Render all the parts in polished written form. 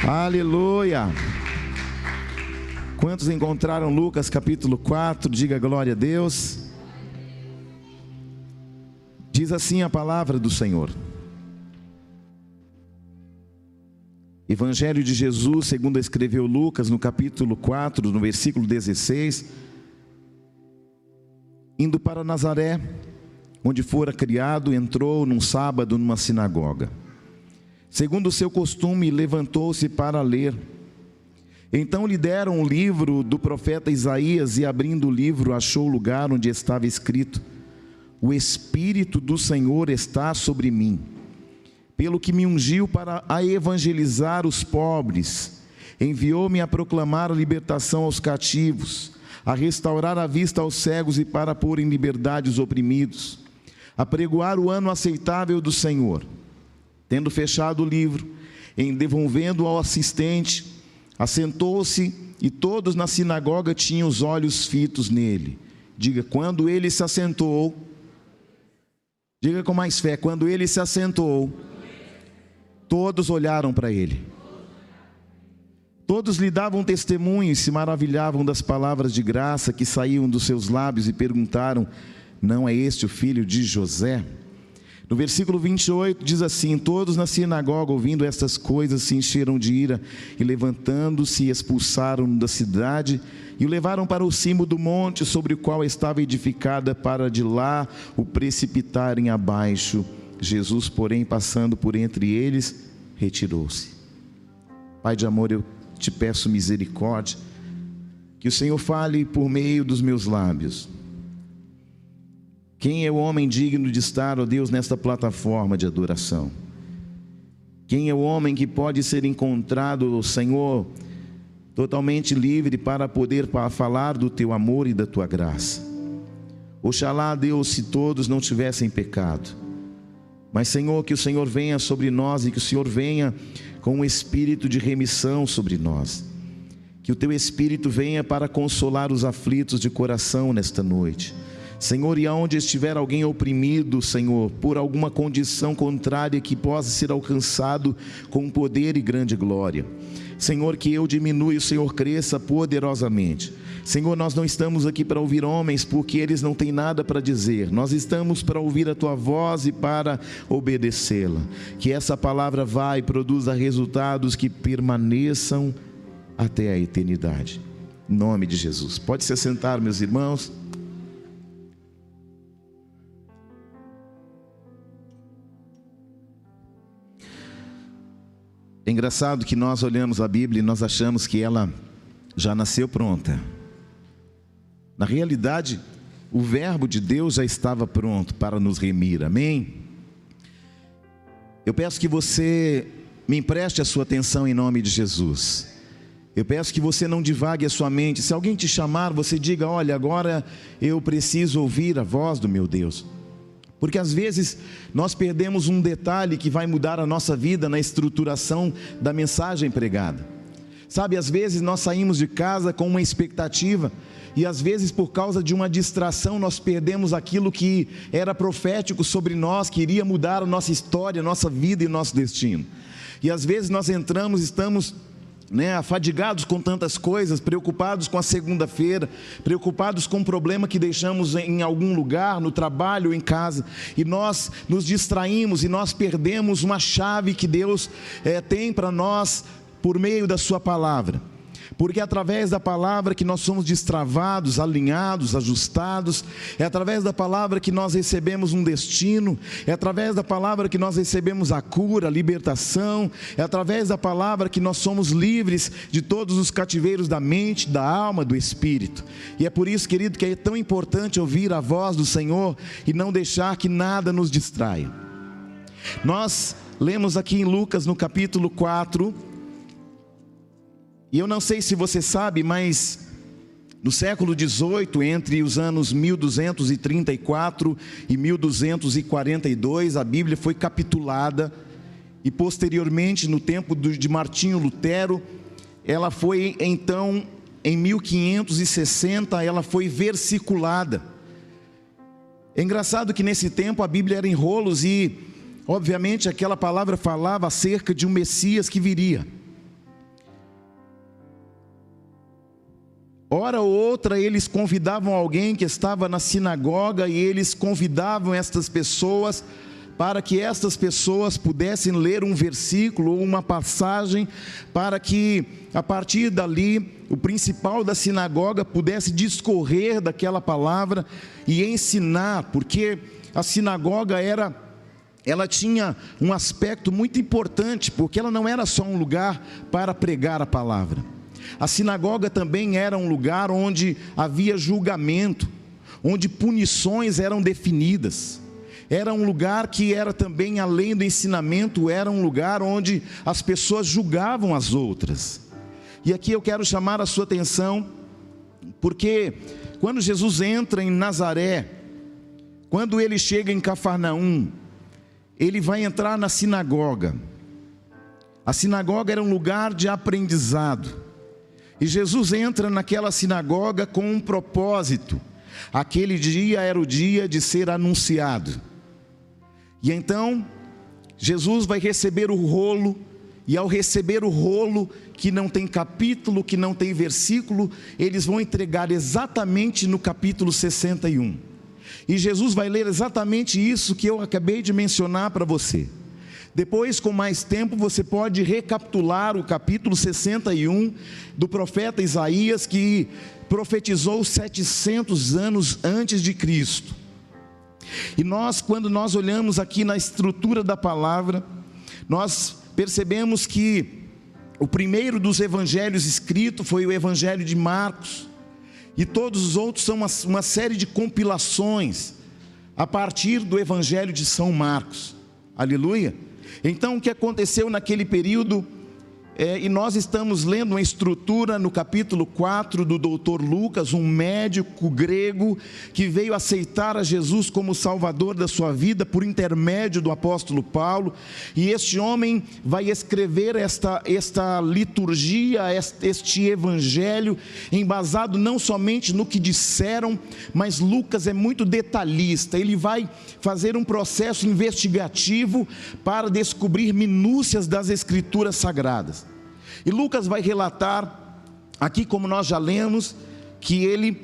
Aleluia! Quantos encontraram Lucas capítulo 4? Diga glória a Deus. Diz assim a palavra do Senhor. Evangelho de Jesus, segundo escreveu Lucas, no capítulo 4, no versículo 16. Indo para Nazaré, onde fora criado, entrou num sábado numa sinagoga. Segundo o seu costume, levantou-se para ler. Então lhe deram o livro do profeta Isaías, e abrindo o livro, achou o lugar onde estava escrito: O Espírito do Senhor está sobre mim, pelo que me ungiu para evangelizar os pobres, enviou-me a proclamar a libertação aos cativos, a restaurar a vista aos cegos e para pôr em liberdade os oprimidos, a pregoar o ano aceitável do Senhor. Tendo fechado o livro, em devolvendo ao assistente, assentou-se, e todos na sinagoga tinham os olhos fitos nele. Diga, quando ele se assentou, diga com mais fé, quando ele se assentou, todos olharam para ele. Todos lhe davam testemunho e se maravilhavam das palavras de graça que saíam dos seus lábios e perguntaram: não é este o filho de José? No versículo 28 diz assim: todos na sinagoga, ouvindo estas coisas, se encheram de ira e, levantando-se, expulsaram-no da cidade e o levaram para o cimo do monte sobre o qual estava edificada, para de lá o precipitarem abaixo. Jesus, porém, passando por entre eles, retirou-se. Pai de amor, eu te peço misericórdia, que o Senhor fale por meio dos meus lábios. Quem é o homem digno de estar, ó Deus, nesta plataforma de adoração? Quem é o homem que pode ser encontrado, Senhor, totalmente livre para poder falar do teu amor e da tua graça? Oxalá, Deus, se todos não tivessem pecado. Mas, Senhor, que o Senhor venha sobre nós e que o Senhor venha com um espírito de remissão sobre nós. Que o teu espírito venha para consolar os aflitos de coração nesta noite. Senhor, e aonde estiver alguém oprimido, Senhor, por alguma condição contrária, que possa ser alcançado com poder e grande glória. Senhor, que eu diminua e o Senhor cresça poderosamente. Senhor, nós não estamos aqui para ouvir homens, porque eles não têm nada para dizer. Nós estamos para ouvir a tua voz e para obedecê-la. Que essa palavra vá e produza resultados que permaneçam até a eternidade. Em nome de Jesus. Pode se assentar, meus irmãos. É engraçado que nós olhamos a Bíblia e nós achamos que ela já nasceu pronta. Na realidade, o verbo de Deus já estava pronto para nos remir, amém? Eu peço que você me empreste a sua atenção em nome de Jesus. Eu peço que você não divague a sua mente. Se alguém te chamar, você diga: olha, agora eu preciso ouvir a voz do meu Deus. Porque às vezes nós perdemos um detalhe que vai mudar a nossa vida na estruturação da mensagem pregada. Sabe, às vezes nós saímos de casa com uma expectativa, e às vezes por causa de uma distração nós perdemos aquilo que era profético sobre nós, que iria mudar a nossa história, a nossa vida e o nosso destino. E às vezes nós estamos afadigados com tantas coisas, preocupados com a segunda-feira, preocupados com um problema que deixamos em algum lugar, no trabalho ou em casa, e nós nos distraímos e nós perdemos uma chave que Deus tem para nós por meio da sua palavra. Porque é através da palavra que nós somos destravados, alinhados, ajustados. É através da palavra que nós recebemos um destino. É através da palavra que nós recebemos a cura, a libertação. É através da palavra que nós somos livres de todos os cativeiros da mente, da alma, do espírito. E é por isso, querido, que é tão importante ouvir a voz do Senhor e não deixar que nada nos distraia. Nós lemos aqui em Lucas, no capítulo 4... E eu não sei se você sabe, mas no século XVIII, entre os anos 1234 e 1242, a Bíblia foi capitulada. E posteriormente, no tempo de Martinho Lutero, ela foi então, em 1560, ela foi versiculada. É engraçado que nesse tempo a Bíblia era em rolos e, obviamente, aquela palavra falava acerca de um Messias que viria. Hora ou outra eles convidavam alguém que estava na sinagoga e eles convidavam estas pessoas para que estas pessoas pudessem ler um versículo ou uma passagem, para que a partir dali o principal da sinagoga pudesse discorrer daquela palavra e ensinar, porque a sinagoga ela tinha um aspecto muito importante, porque ela não era só um lugar para pregar a palavra. A sinagoga também era um lugar onde havia julgamento, onde punições eram definidas. Era um lugar que era também, além do ensinamento, era um lugar onde as pessoas julgavam as outras. E aqui eu quero chamar a sua atenção, porque quando Jesus entra em Nazaré, quando ele chega em Cafarnaum, ele vai entrar na sinagoga. A sinagoga era um lugar de aprendizado. E Jesus entra naquela sinagoga com um propósito. Aquele dia era o dia de ser anunciado. E então, Jesus vai receber o rolo, e ao receber o rolo, que não tem capítulo, que não tem versículo, eles vão entregar exatamente no capítulo 61. E Jesus vai ler exatamente isso que eu acabei de mencionar para você. Depois, com mais tempo, você pode recapitular o capítulo 61 do profeta Isaías, que profetizou 700 anos antes de Cristo. E quando nós olhamos aqui na estrutura da palavra, nós percebemos que o primeiro dos evangelhos escrito foi o evangelho de Marcos, e todos os outros são uma série de compilações a partir do evangelho de São Marcos. Aleluia! Então, o que aconteceu naquele período, e nós estamos lendo uma estrutura no capítulo 4 do doutor Lucas, um médico grego que veio aceitar a Jesus como Salvador da sua vida por intermédio do apóstolo Paulo, e este homem vai escrever esta liturgia, este evangelho, embasado não somente no que disseram, mas Lucas é muito detalhista. Ele vai fazer um processo investigativo para descobrir minúcias das escrituras sagradas. E Lucas vai relatar aqui, como nós já lemos, que ele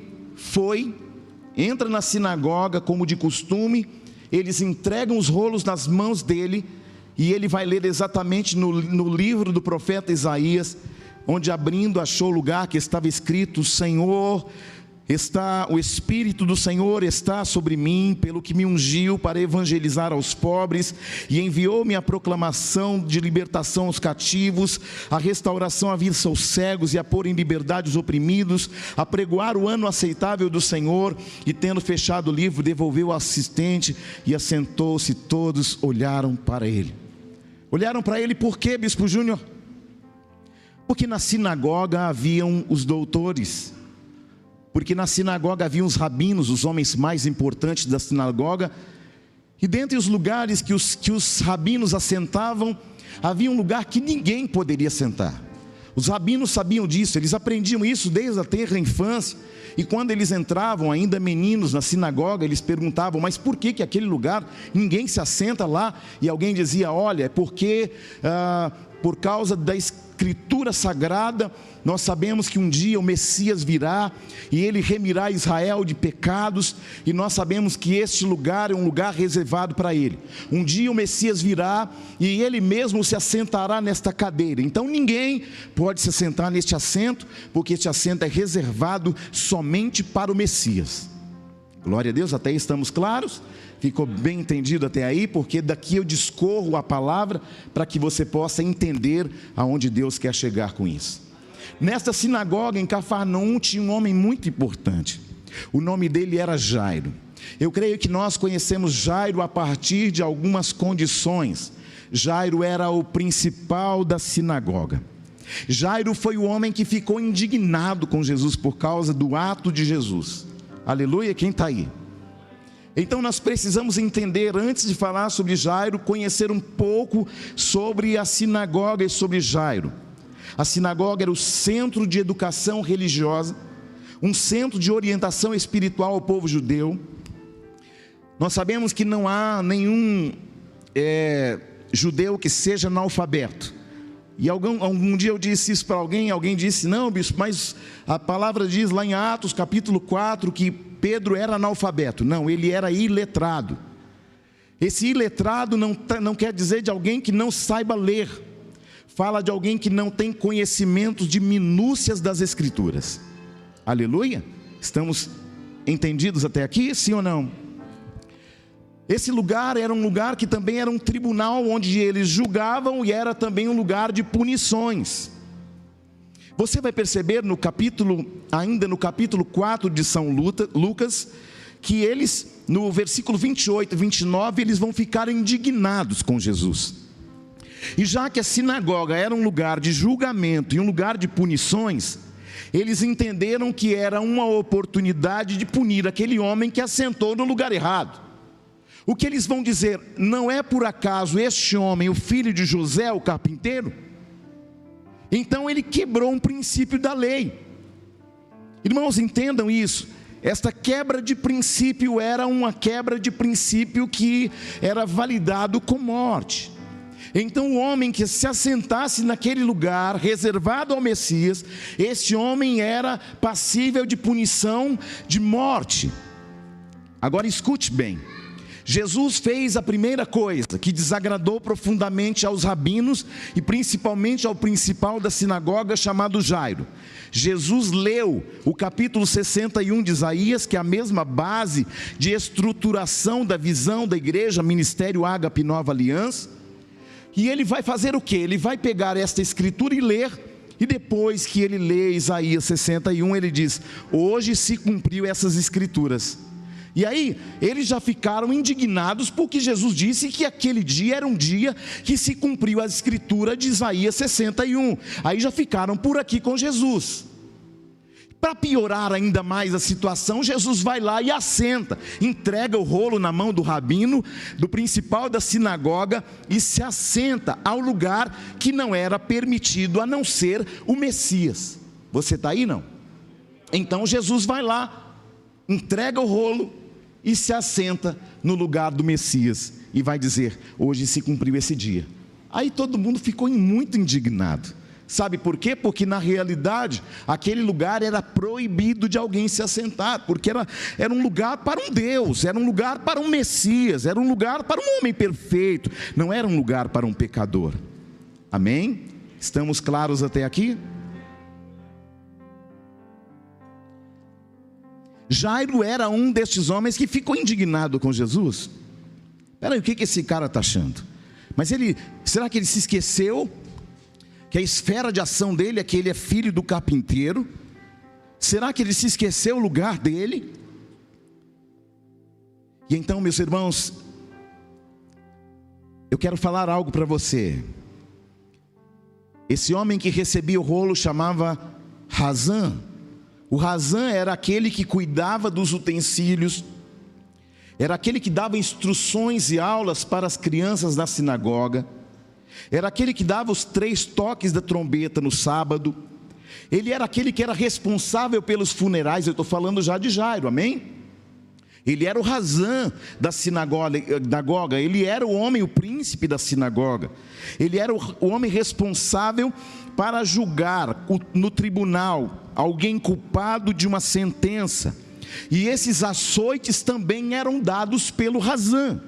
entra na sinagoga como de costume, eles entregam os rolos nas mãos dele, e ele vai ler exatamente no livro do profeta Isaías, onde abrindo achou o lugar que estava escrito: o Espírito do Senhor está sobre mim, pelo que me ungiu para evangelizar aos pobres, e enviou-me a proclamação de libertação aos cativos, a restauração à vista aos cegos, e a pôr em liberdade os oprimidos, a pregoar o ano aceitável do Senhor. E tendo fechado o livro, devolveu ao assistente, e assentou-se. Todos olharam para ele. Olharam para ele por quê, Bispo Júnior? Porque na sinagoga haviam os doutores, porque na sinagoga haviam os rabinos, os homens mais importantes da sinagoga, e dentre os lugares que os rabinos assentavam, havia um lugar que ninguém poderia sentar. Os rabinos sabiam disso, eles aprendiam isso desde a tenra infância, e quando eles entravam, ainda meninos, na sinagoga, eles perguntavam: mas por que aquele lugar ninguém se assenta lá? E alguém dizia: olha, é porque por causa da escritura sagrada, nós sabemos que um dia o Messias virá, e ele remirá Israel de pecados, e nós sabemos que este lugar é um lugar reservado para ele. Um dia o Messias virá, e ele mesmo se assentará nesta cadeira. Então ninguém pode se assentar neste assento, porque este assento é reservado somente para o Messias. Glória a Deus, até aí estamos claros? Ficou bem entendido até aí? Porque daqui eu discorro a palavra para que você possa entender aonde Deus quer chegar com isso. Nesta sinagoga em Cafarnaum tinha um homem muito importante. O nome dele era Jairo. Eu creio que nós conhecemos Jairo a partir de algumas condições. Jairo era o principal da sinagoga. Jairo foi o homem que ficou indignado com Jesus por causa do ato de Jesus. Aleluia, quem está aí? Então nós precisamos entender, antes de falar sobre Jairo, conhecer um pouco sobre a sinagoga e sobre Jairo. A sinagoga era o centro de educação religiosa, um centro de orientação espiritual ao povo judeu. Nós sabemos que não há nenhum judeu que seja analfabeto. E algum dia eu disse isso para alguém disse: não, bispo, mas a palavra diz lá em Atos capítulo 4 que Pedro era analfabeto. Não, ele era iletrado. Esse iletrado não quer dizer de alguém que não saiba ler. Fala de alguém que não tem conhecimento de minúcias das Escrituras. Aleluia? Estamos entendidos até aqui, sim ou não? Esse lugar era um lugar que também era um tribunal onde eles julgavam e era também um lugar de punições. Você vai perceber ainda no capítulo 4 de São Lucas, que eles, no versículo 28 e 29, eles vão ficar indignados com Jesus. E já que a sinagoga era um lugar de julgamento e um lugar de punições, eles entenderam que era uma oportunidade de punir aquele homem que assentou no lugar errado. O que eles vão dizer? Não é por acaso este homem, o filho de José, o carpinteiro? Então ele quebrou um princípio da lei. Irmãos, entendam isso. Esta quebra de princípio era uma quebra de princípio que era validado com morte. Então o homem que se assentasse naquele lugar reservado ao Messias, esse homem era passível de punição de morte. Agora escute bem. Jesus fez a primeira coisa que desagradou profundamente aos rabinos e principalmente ao principal da sinagoga chamado Jairo. Jesus leu o capítulo 61 de Isaías, que é a mesma base de estruturação da visão da igreja, Ministério Ágape Nova Aliança. E ele vai fazer o quê? Ele vai pegar esta escritura e ler, e depois que ele lê Isaías 61, ele diz: hoje se cumpriu essas escrituras. E aí, eles já ficaram indignados porque Jesus disse que aquele dia era um dia que se cumpriu a escritura de Isaías 61. Aí já ficaram por aqui com Jesus. Para piorar ainda mais a situação, Jesus vai lá e assenta, entrega o rolo na mão do rabino, do principal da sinagoga, e se assenta ao lugar que não era permitido a não ser o Messias. Você está aí, não? Então Jesus vai lá, entrega o rolo e se assenta no lugar do Messias e vai dizer: hoje se cumpriu esse dia. Aí todo mundo ficou muito indignado. Sabe por quê? Porque na realidade aquele lugar era proibido de alguém se assentar, porque era um lugar para um Deus, era um lugar para um Messias, era um lugar para um homem perfeito, não era um lugar para um pecador. Amém? Estamos claros até aqui? Jairo era um destes homens que ficou indignado com Jesus. Peraí, o que esse cara está achando? Mas será que ele se esqueceu que a esfera de ação dele é que ele é filho do carpinteiro? Será que ele se esqueceu o lugar dele? E então, meus irmãos, eu quero falar algo para você. Esse homem que recebia o rolo chamava Razã. O Razã era aquele que cuidava dos utensílios, era aquele que dava instruções e aulas para as crianças da sinagoga, era aquele que dava os 3 toques da trombeta no sábado, ele era aquele que era responsável pelos funerais. Eu estou falando já de Jairo, amém? Ele era o Razã da sinagoga, ele era o homem, o príncipe da sinagoga, ele era o homem responsável para julgar no tribunal alguém culpado de uma sentença. E esses açoites também eram dados pelo Razã.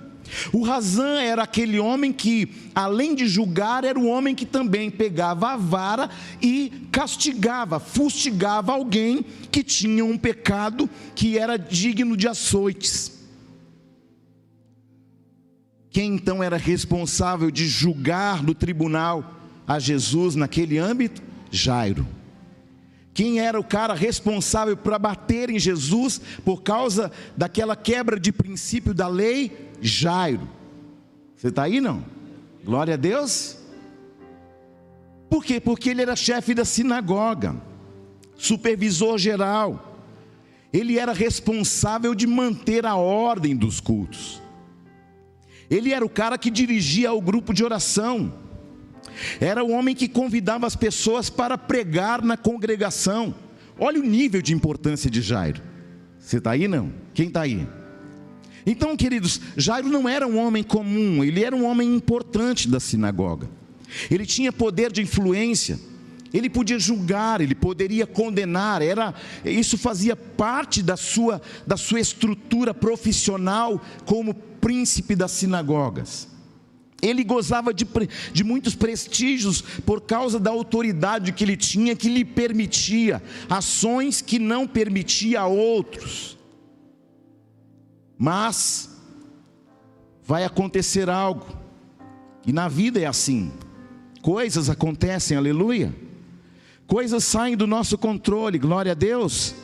O Razã era aquele homem que, além de julgar, era o homem que também pegava a vara e castigava, fustigava alguém que tinha um pecado que era digno de açoites. Quem então era responsável de julgar no tribunal a Jesus naquele âmbito? Jairo. Quem era o cara responsável para bater em Jesus por causa daquela quebra de princípio da lei? Jairo. Você está aí, não? Glória a Deus. Por quê? Porque ele era chefe da sinagoga, supervisor geral. Ele era responsável de manter a ordem dos cultos. Ele era o cara que dirigia o grupo de oração. Era o homem que convidava as pessoas para pregar na congregação. Olha o nível de importância de Jairo. Você está aí, não? Quem está aí? Então, queridos, Jairo não era um homem comum, ele era um homem importante da sinagoga. ele tinha poder de influência, ele podia julgar, ele poderia condenar, isso fazia parte da sua estrutura profissional como príncipe das sinagogas. Ele gozava de muitos prestígios por causa da autoridade que ele tinha, que lhe permitia ações que não permitia a outros. Mas vai acontecer algo, e na vida é assim, coisas acontecem, aleluia, coisas saem do nosso controle, glória a Deus.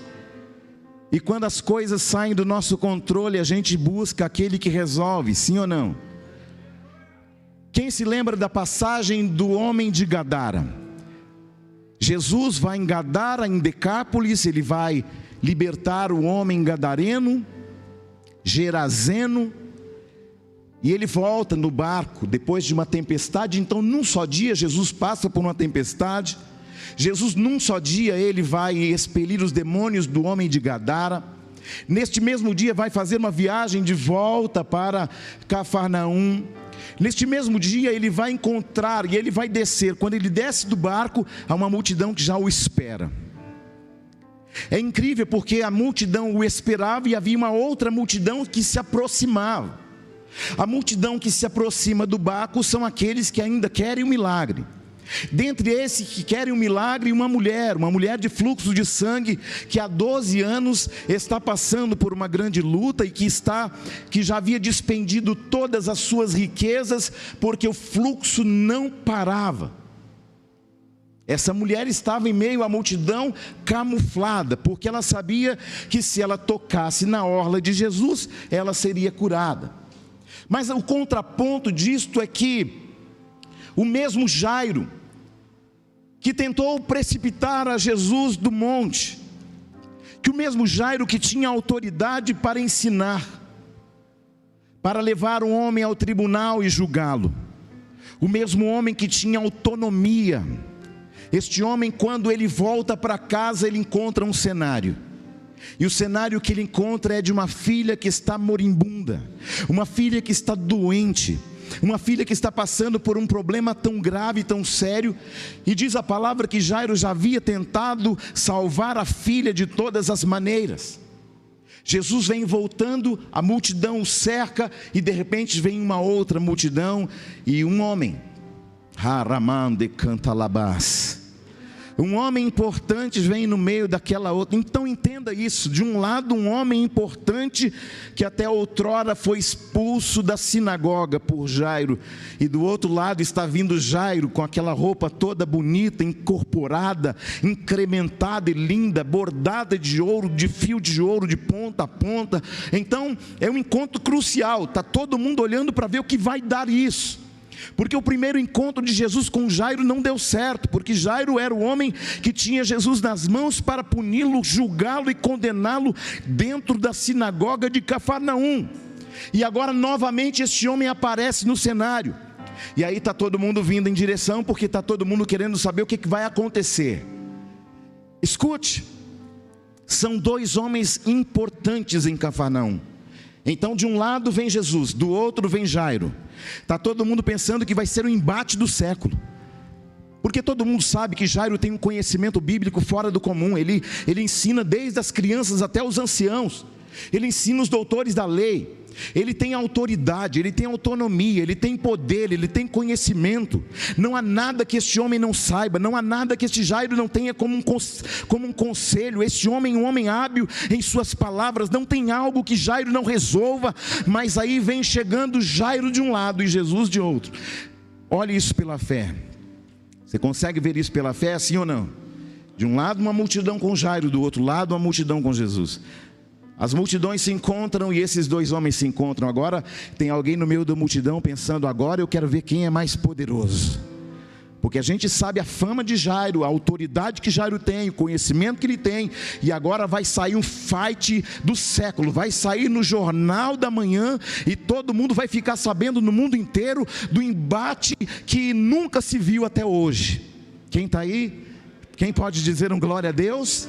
E quando as coisas saem do nosso controle, a gente busca aquele que resolve, sim ou não? Quem se lembra da passagem do homem de Gadara? Jesus vai em Gadara, em Decápolis, ele vai libertar o homem gadareno, Gerazeno, e ele volta no barco, depois de uma tempestade. Então num só dia Jesus passa por uma tempestade, Jesus num só dia ele vai expelir os demônios do homem de Gadara. Neste mesmo dia vai fazer uma viagem de volta para Cafarnaum. Neste mesmo dia ele vai encontrar e ele vai descer. Quando ele desce do barco, há uma multidão que já o espera. É incrível porque a multidão o esperava e havia uma outra multidão que se aproximava. A multidão que se aproxima do barco são aqueles que ainda querem o milagre. Dentre esses que querem um milagre, uma mulher de fluxo de sangue, que há 12 anos está passando por uma grande luta e que já havia despendido todas as suas riquezas, porque o fluxo não parava. Essa mulher estava em meio à multidão camuflada, porque ela sabia que se ela tocasse na orla de Jesus, ela seria curada. Mas o contraponto disto é que o mesmo Jairo, que tentou precipitar a Jesus do monte, que o mesmo Jairo que tinha autoridade para ensinar, para levar um homem ao tribunal e julgá-lo, o mesmo homem que tinha autonomia, este homem, quando ele volta para casa, ele encontra um cenário. E o cenário que ele encontra é de uma filha que está moribunda, uma filha que está doente, uma filha que está passando por um problema tão grave, tão sério. E diz a palavra que Jairo já havia tentado salvar a filha de todas as maneiras. Jesus vem voltando, a multidão o cerca, e de repente vem uma outra multidão, e um homem, Haramande Cantalabás, um homem importante vem no meio daquela outra. Então entenda isso, de um lado um homem importante, que até outrora foi expulso da sinagoga por Jairo, e do outro lado está vindo Jairo com aquela roupa toda bonita, incorporada, incrementada e linda, bordada de ouro, de fio de ouro de ponta a ponta. Então é um encontro crucial, está todo mundo olhando para ver o que vai dar isso. Porque o primeiro encontro de Jesus com Jairo não deu certo, porque Jairo era o homem que tinha Jesus nas mãos para puni-lo, julgá-lo e condená-lo dentro da sinagoga de Cafarnaum. E agora novamente este homem aparece no cenário, e aí está todo mundo vindo em direção, porque está todo mundo querendo saber o que vai acontecer. Escute, são dois homens importantes em Cafarnaum. Então de um lado vem Jesus, do outro vem Jairo. Está todo mundo pensando que vai ser o embate do século, porque todo mundo sabe que Jairo tem um conhecimento bíblico fora do comum. Ele ensina desde as crianças até os anciãos, ele ensina os doutores da lei, ele tem autoridade, ele tem autonomia, ele tem poder, ele tem conhecimento. Não há nada que este homem não saiba, não há nada que este Jairo não tenha como um conselho. Este homem, um homem hábil em suas palavras, não tem algo que Jairo não resolva. Mas aí vem chegando Jairo de um lado e Jesus de outro. Olhe isso pela fé. Você consegue ver isso pela fé, sim ou não? De um lado uma multidão com Jairo, do outro lado uma multidão com Jesus. As multidões se encontram e esses dois homens se encontram. Agora tem alguém no meio da multidão pensando: agora eu quero ver quem é mais poderoso. Porque a gente sabe a fama de Jairo, a autoridade que Jairo tem, o conhecimento que ele tem. E agora vai sair um fight do século, vai sair no jornal da manhã, e todo mundo vai ficar sabendo no mundo inteiro do embate que nunca se viu até hoje. Quem está aí? Quem pode dizer um glória a Deus?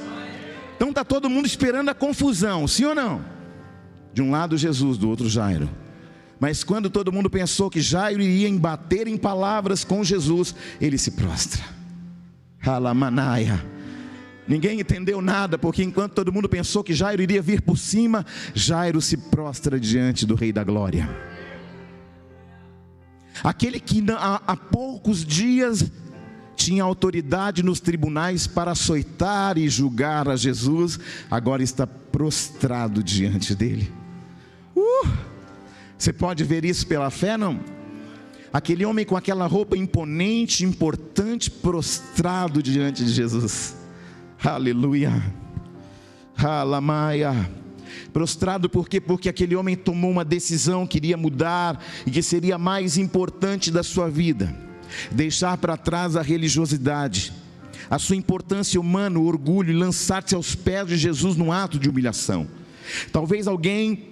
Então está todo mundo esperando a confusão, sim ou não? De um lado Jesus, do outro Jairo. Mas quando todo mundo pensou que Jairo iria embater em palavras com Jesus, ele se prostra. Alamanaia. Ninguém entendeu nada, porque enquanto todo mundo pensou que Jairo iria vir por cima, Jairo se prostra diante do Rei da Glória. Aquele que há poucos dias tinha autoridade nos tribunais para açoitar e julgar a Jesus, agora está prostrado diante dele. Você pode ver isso pela fé, não? Aquele homem com aquela roupa imponente, importante, prostrado diante de Jesus. Aleluia. Alamaia. Prostrado por quê? Porque aquele homem tomou uma decisão, queria mudar, e que seria mais importante da sua vida, deixar para trás a religiosidade, a sua importância humana, o orgulho, e lançar-se aos pés de Jesus num ato de humilhação. Talvez alguém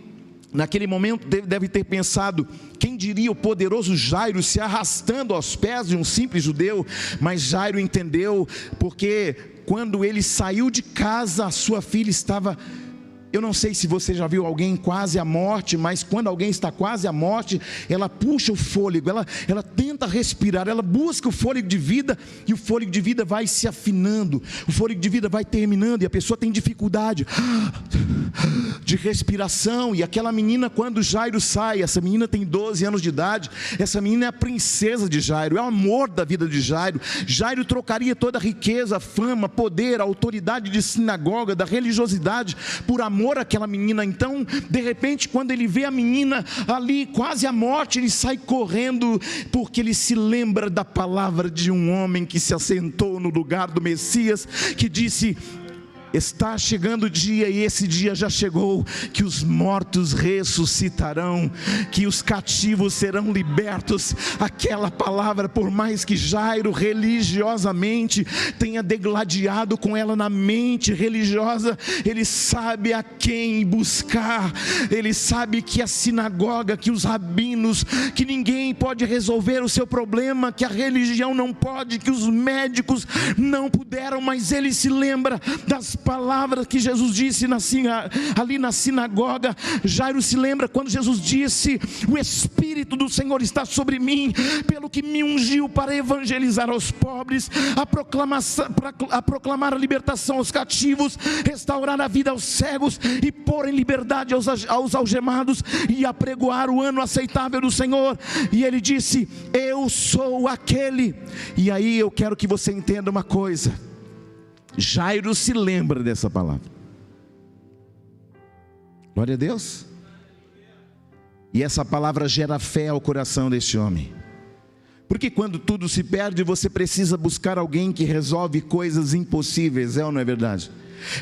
naquele momento deve ter pensado: quem diria o poderoso Jairo se arrastando aos pés de um simples judeu? Mas Jairo entendeu, porque quando ele saiu de casa, a sua filha estava... Eu não sei se você já viu alguém quase à morte, mas quando alguém está quase à morte, ela puxa o fôlego, ela tenta respirar, ela busca o fôlego de vida, e o fôlego de vida vai se afinando, o fôlego de vida vai terminando, e a pessoa tem dificuldade de respiração. E aquela menina, quando Jairo sai, essa menina tem 12 anos de idade, essa menina é a princesa de Jairo, é o amor da vida de Jairo. Jairo trocaria toda a riqueza, fama, poder, autoridade de sinagoga, da religiosidade, por amor àquela menina. Então, de repente, quando ele vê a menina ali quase à morte, ele sai correndo, porque ele se lembra da palavra de um homem que se assentou no lugar do Messias, que disse: está chegando o dia, e esse dia já chegou, que os mortos ressuscitarão, que os cativos serão libertos. Aquela palavra, por mais que Jairo religiosamente tenha degladiado com ela na mente religiosa, ele sabe a quem buscar. Ele sabe que a sinagoga, que os rabinos, que ninguém pode resolver o seu problema, que a religião não pode, que os médicos não puderam, mas ele se lembra das palavras que Jesus disse ali na sinagoga. Jairo se lembra quando Jesus disse: o Espírito do Senhor está sobre mim, pelo que me ungiu para evangelizar aos pobres, a proclamar a libertação aos cativos, restaurar a vida aos cegos, e pôr em liberdade aos algemados, e apregoar o ano aceitável do Senhor. E ele disse: eu sou aquele. E aí eu quero que você entenda uma coisa: Jairo se lembra dessa palavra. Glória a Deus. E essa palavra gera fé ao coração deste homem. Porque quando tudo se perde, você precisa buscar alguém que resolve coisas impossíveis, é ou não é verdade?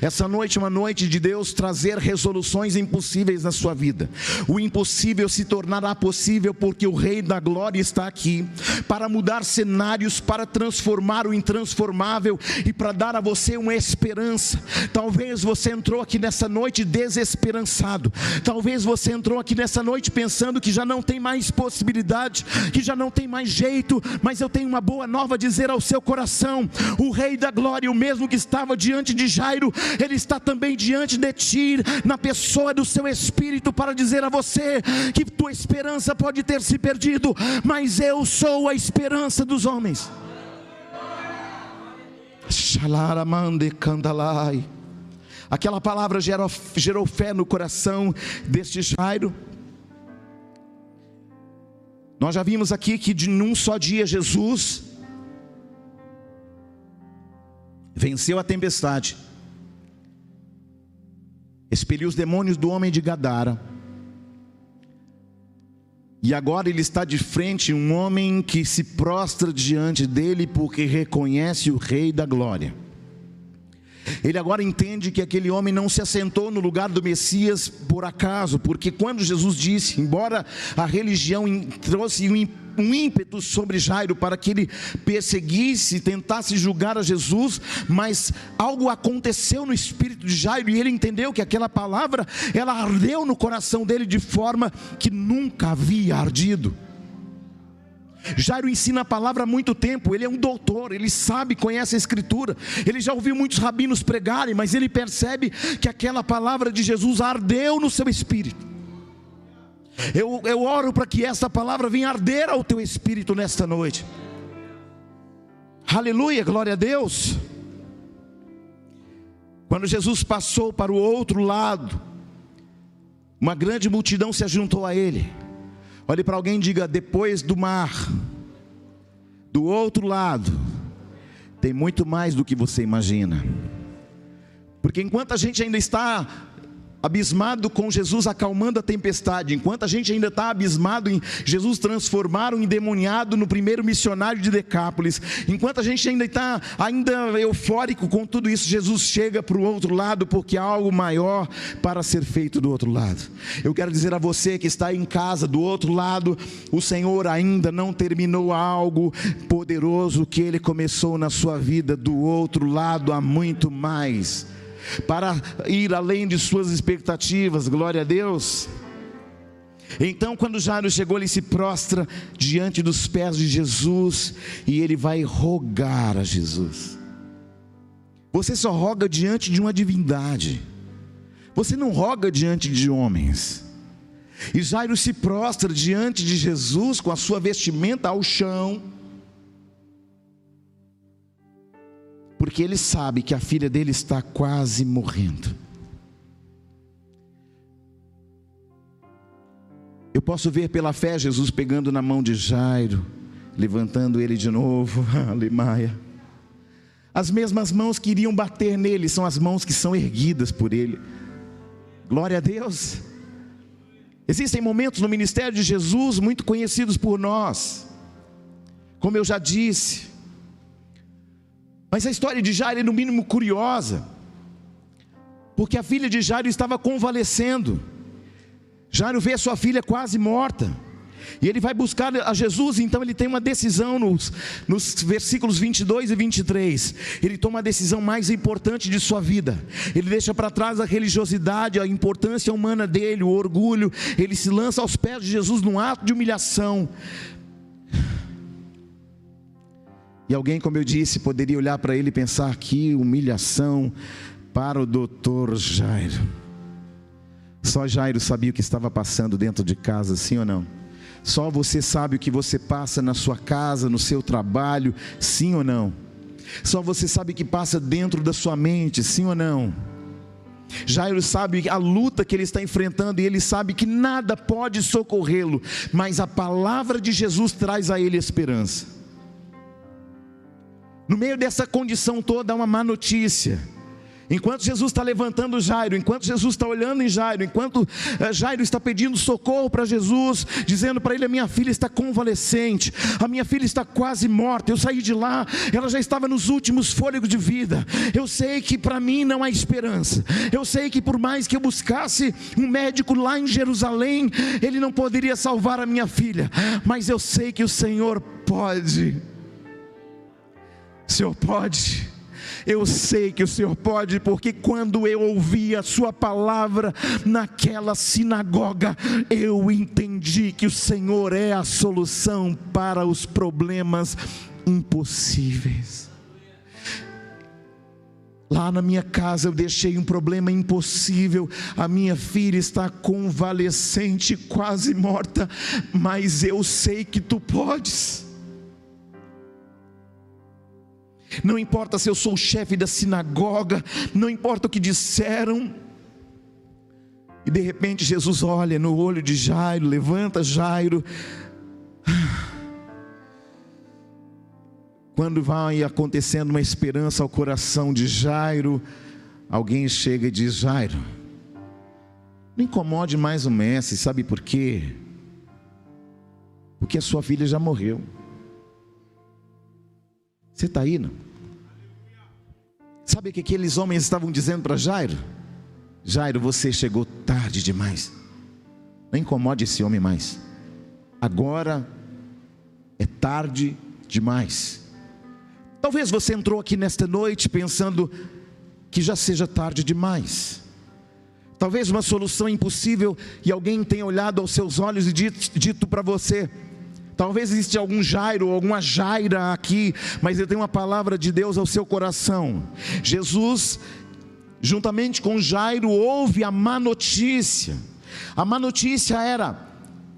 Essa noite é uma noite de Deus trazer resoluções impossíveis na sua vida. O impossível se tornará possível, porque o Rei da Glória está aqui para mudar cenários, para transformar o intransformável e para dar a você uma esperança. Talvez você entrou aqui nessa noite desesperançado. Talvez você entrou aqui nessa noite pensando que já não tem mais possibilidade, que já não tem mais jeito. Mas eu tenho uma boa nova a dizer ao seu coração: o Rei da Glória, o mesmo que estava diante de Jairo, ele está também diante de ti, na pessoa do seu Espírito, para dizer a você que tua esperança pode ter se perdido, mas eu sou a esperança dos homens. Aquela palavra gerou fé no coração deste Jairo. Nós já vimos aqui que num só dia Jesus venceu a tempestade, expeliu os demônios do homem de Gadara, e agora ele está de frente a um homem que se prostra diante dele, porque reconhece o Rei da Glória. Ele agora entende que aquele homem não se assentou no lugar do Messias por acaso, porque quando Jesus disse, embora a religião trouxe um ímpeto sobre Jairo para que ele perseguisse, tentasse julgar a Jesus, mas algo aconteceu no espírito de Jairo, e ele entendeu que aquela palavra, ela ardeu no coração dele de forma que nunca havia ardido. Jairo ensina a palavra há muito tempo, ele é um doutor, ele sabe, conhece a Escritura, ele já ouviu muitos rabinos pregarem, mas ele percebe que aquela palavra de Jesus ardeu no seu espírito. Eu oro para que essa palavra venha arder ao teu espírito nesta noite. Aleluia, glória a Deus. Quando Jesus passou para o outro lado, uma grande multidão se ajuntou a ele. Olhe para alguém e diga: depois do mar, do outro lado, tem muito mais do que você imagina. Porque enquanto a gente ainda está abismado com Jesus acalmando a tempestade, enquanto a gente ainda está abismado em Jesus transformar um endemoniado no primeiro missionário de Decápolis, enquanto a gente ainda está eufórico com tudo isso, Jesus chega para o outro lado, porque há algo maior para ser feito do outro lado. Eu quero dizer a você que está em casa do outro lado, o Senhor ainda não terminou algo poderoso que Ele começou na sua vida. Do outro lado há muito mais para ir além de suas expectativas, glória a Deus. Então, quando Jairo chegou, ele se prostra diante dos pés de Jesus e ele vai rogar a Jesus. Você só roga diante de uma divindade, você não roga diante de homens. E Jairo se prostra diante de Jesus com a sua vestimenta ao chão, porque ele sabe que a filha dele está quase morrendo. Eu posso ver pela fé Jesus pegando na mão de Jairo, levantando ele de novo, aleluia. As mesmas mãos que iriam bater nele são as mãos que são erguidas por ele, glória a Deus. Existem momentos no ministério de Jesus muito conhecidos por nós, como eu já disse. Mas a história de Jairo é no mínimo curiosa, porque a filha de Jairo estava convalescendo. Jairo vê a sua filha quase morta, e ele vai buscar a Jesus. Então ele tem uma decisão nos versículos 22 e 23, ele toma a decisão mais importante de sua vida. Ele deixa para trás a religiosidade, a importância humana dele, o orgulho. Ele se lança aos pés de Jesus num ato de humilhação. E alguém, como eu disse, poderia olhar para ele e pensar: que humilhação para o doutor Jairo. Só Jairo sabia o que estava passando dentro de casa, sim ou não? Só você sabe o que você passa na sua casa, no seu trabalho, sim ou não? Só você sabe o que passa dentro da sua mente, sim ou não? Jairo sabe a luta que ele está enfrentando, e ele sabe que nada pode socorrê-lo, mas a palavra de Jesus traz a ele esperança. No meio dessa condição toda há uma má notícia. Enquanto Jesus está levantando Jairo, enquanto Jesus está olhando em Jairo, enquanto Jairo está pedindo socorro para Jesus, dizendo para ele: a minha filha está convalescente, a minha filha está quase morta, eu saí de lá, ela já estava nos últimos fôlegos de vida, eu sei que para mim não há esperança, eu sei que por mais que eu buscasse um médico lá em Jerusalém, ele não poderia salvar a minha filha, mas eu sei que o Senhor pode. O Senhor pode, eu sei que o Senhor pode, porque quando eu ouvi a sua palavra naquela sinagoga, eu entendi que o Senhor é a solução para os problemas impossíveis. Lá na minha casa eu deixei um problema impossível, a minha filha está convalescente, quase morta, mas eu sei que tu podes. Não importa se eu sou o chefe da sinagoga, não importa o que disseram. E de repente Jesus olha no olho de Jairo, levanta Jairo. Quando vai acontecendo uma esperança ao coração de Jairo, alguém chega e diz: Jairo, não incomode mais o mestre, sabe por quê? Porque a sua filha já morreu. Você está aí, não? Sabe o que aqueles homens estavam dizendo para Jairo? Jairo, você chegou tarde demais, não incomode esse homem mais, agora é tarde demais. Talvez você entrou aqui nesta noite pensando que já seja tarde demais. Talvez uma solução impossível, e alguém tenha olhado aos seus olhos e dito para você: talvez exista algum Jairo ou alguma Jaira aqui, mas eu tenho uma palavra de Deus ao seu coração. Jesus, juntamente com Jairo, ouve a má notícia. A má notícia era: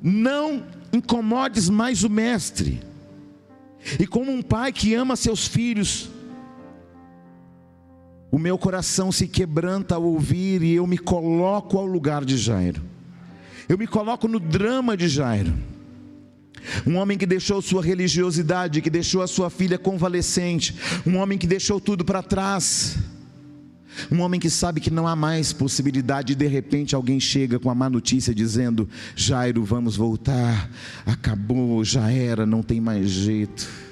não incomodes mais o mestre. E como um pai que ama seus filhos, o meu coração se quebranta ao ouvir, e eu me coloco ao lugar de Jairo. Eu me coloco no drama de Jairo. Um homem que deixou sua religiosidade, que deixou a sua filha convalescente, um homem que deixou tudo para trás, um homem que sabe que não há mais possibilidade, e de repente alguém chega com a má notícia dizendo: Jairo, vamos voltar, acabou, já era, não tem mais jeito.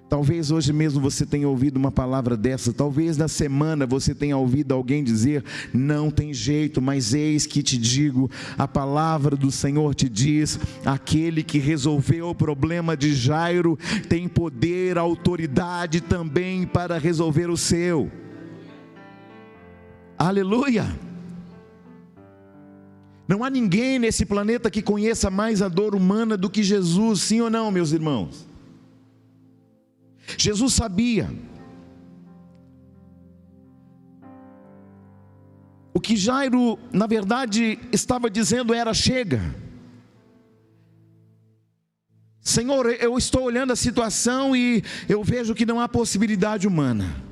Talvez hoje mesmo você tenha ouvido uma palavra dessa, talvez na semana você tenha ouvido alguém dizer: não tem jeito, mas eis que te digo, a palavra do Senhor te diz: aquele que resolveu o problema de Jairo tem poder, autoridade também para resolver o seu. Aleluia! Não há ninguém nesse planeta que conheça mais a dor humana do que Jesus, sim ou não, meus irmãos? Jesus sabia. O que Jairo, na verdade, estava dizendo era: chega. Senhor, eu estou olhando a situação e eu vejo que não há possibilidade humana.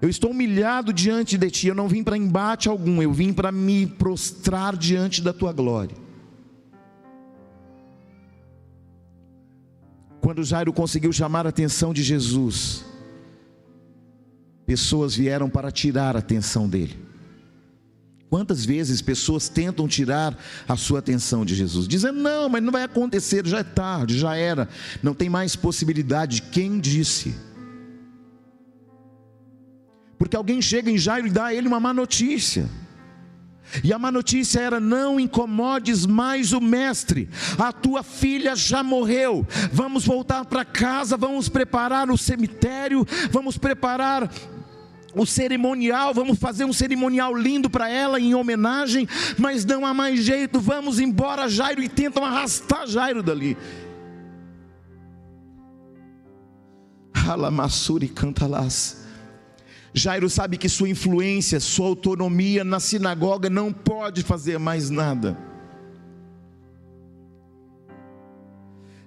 Eu estou humilhado diante de Ti, eu não vim para embate algum, eu vim para me prostrar diante da Tua glória. Quando Jairo conseguiu chamar a atenção de Jesus, pessoas vieram para tirar a atenção dele. Quantas vezes pessoas tentam tirar a sua atenção de Jesus, dizendo: não, mas não vai acontecer, já é tarde, já era, não tem mais possibilidade. Quem disse? Porque alguém chega em Jairo e dá a ele uma má notícia. E a má notícia era: não incomodes mais o mestre, a tua filha já morreu, vamos voltar para casa, vamos preparar o cemitério, vamos preparar o cerimonial, vamos fazer um cerimonial lindo para ela em homenagem, mas não há mais jeito, vamos embora, Jairo, e tentam arrastar Jairo dali. Alamassuri cantalás. Jairo sabe que sua influência, sua autonomia na sinagoga não pode fazer mais nada.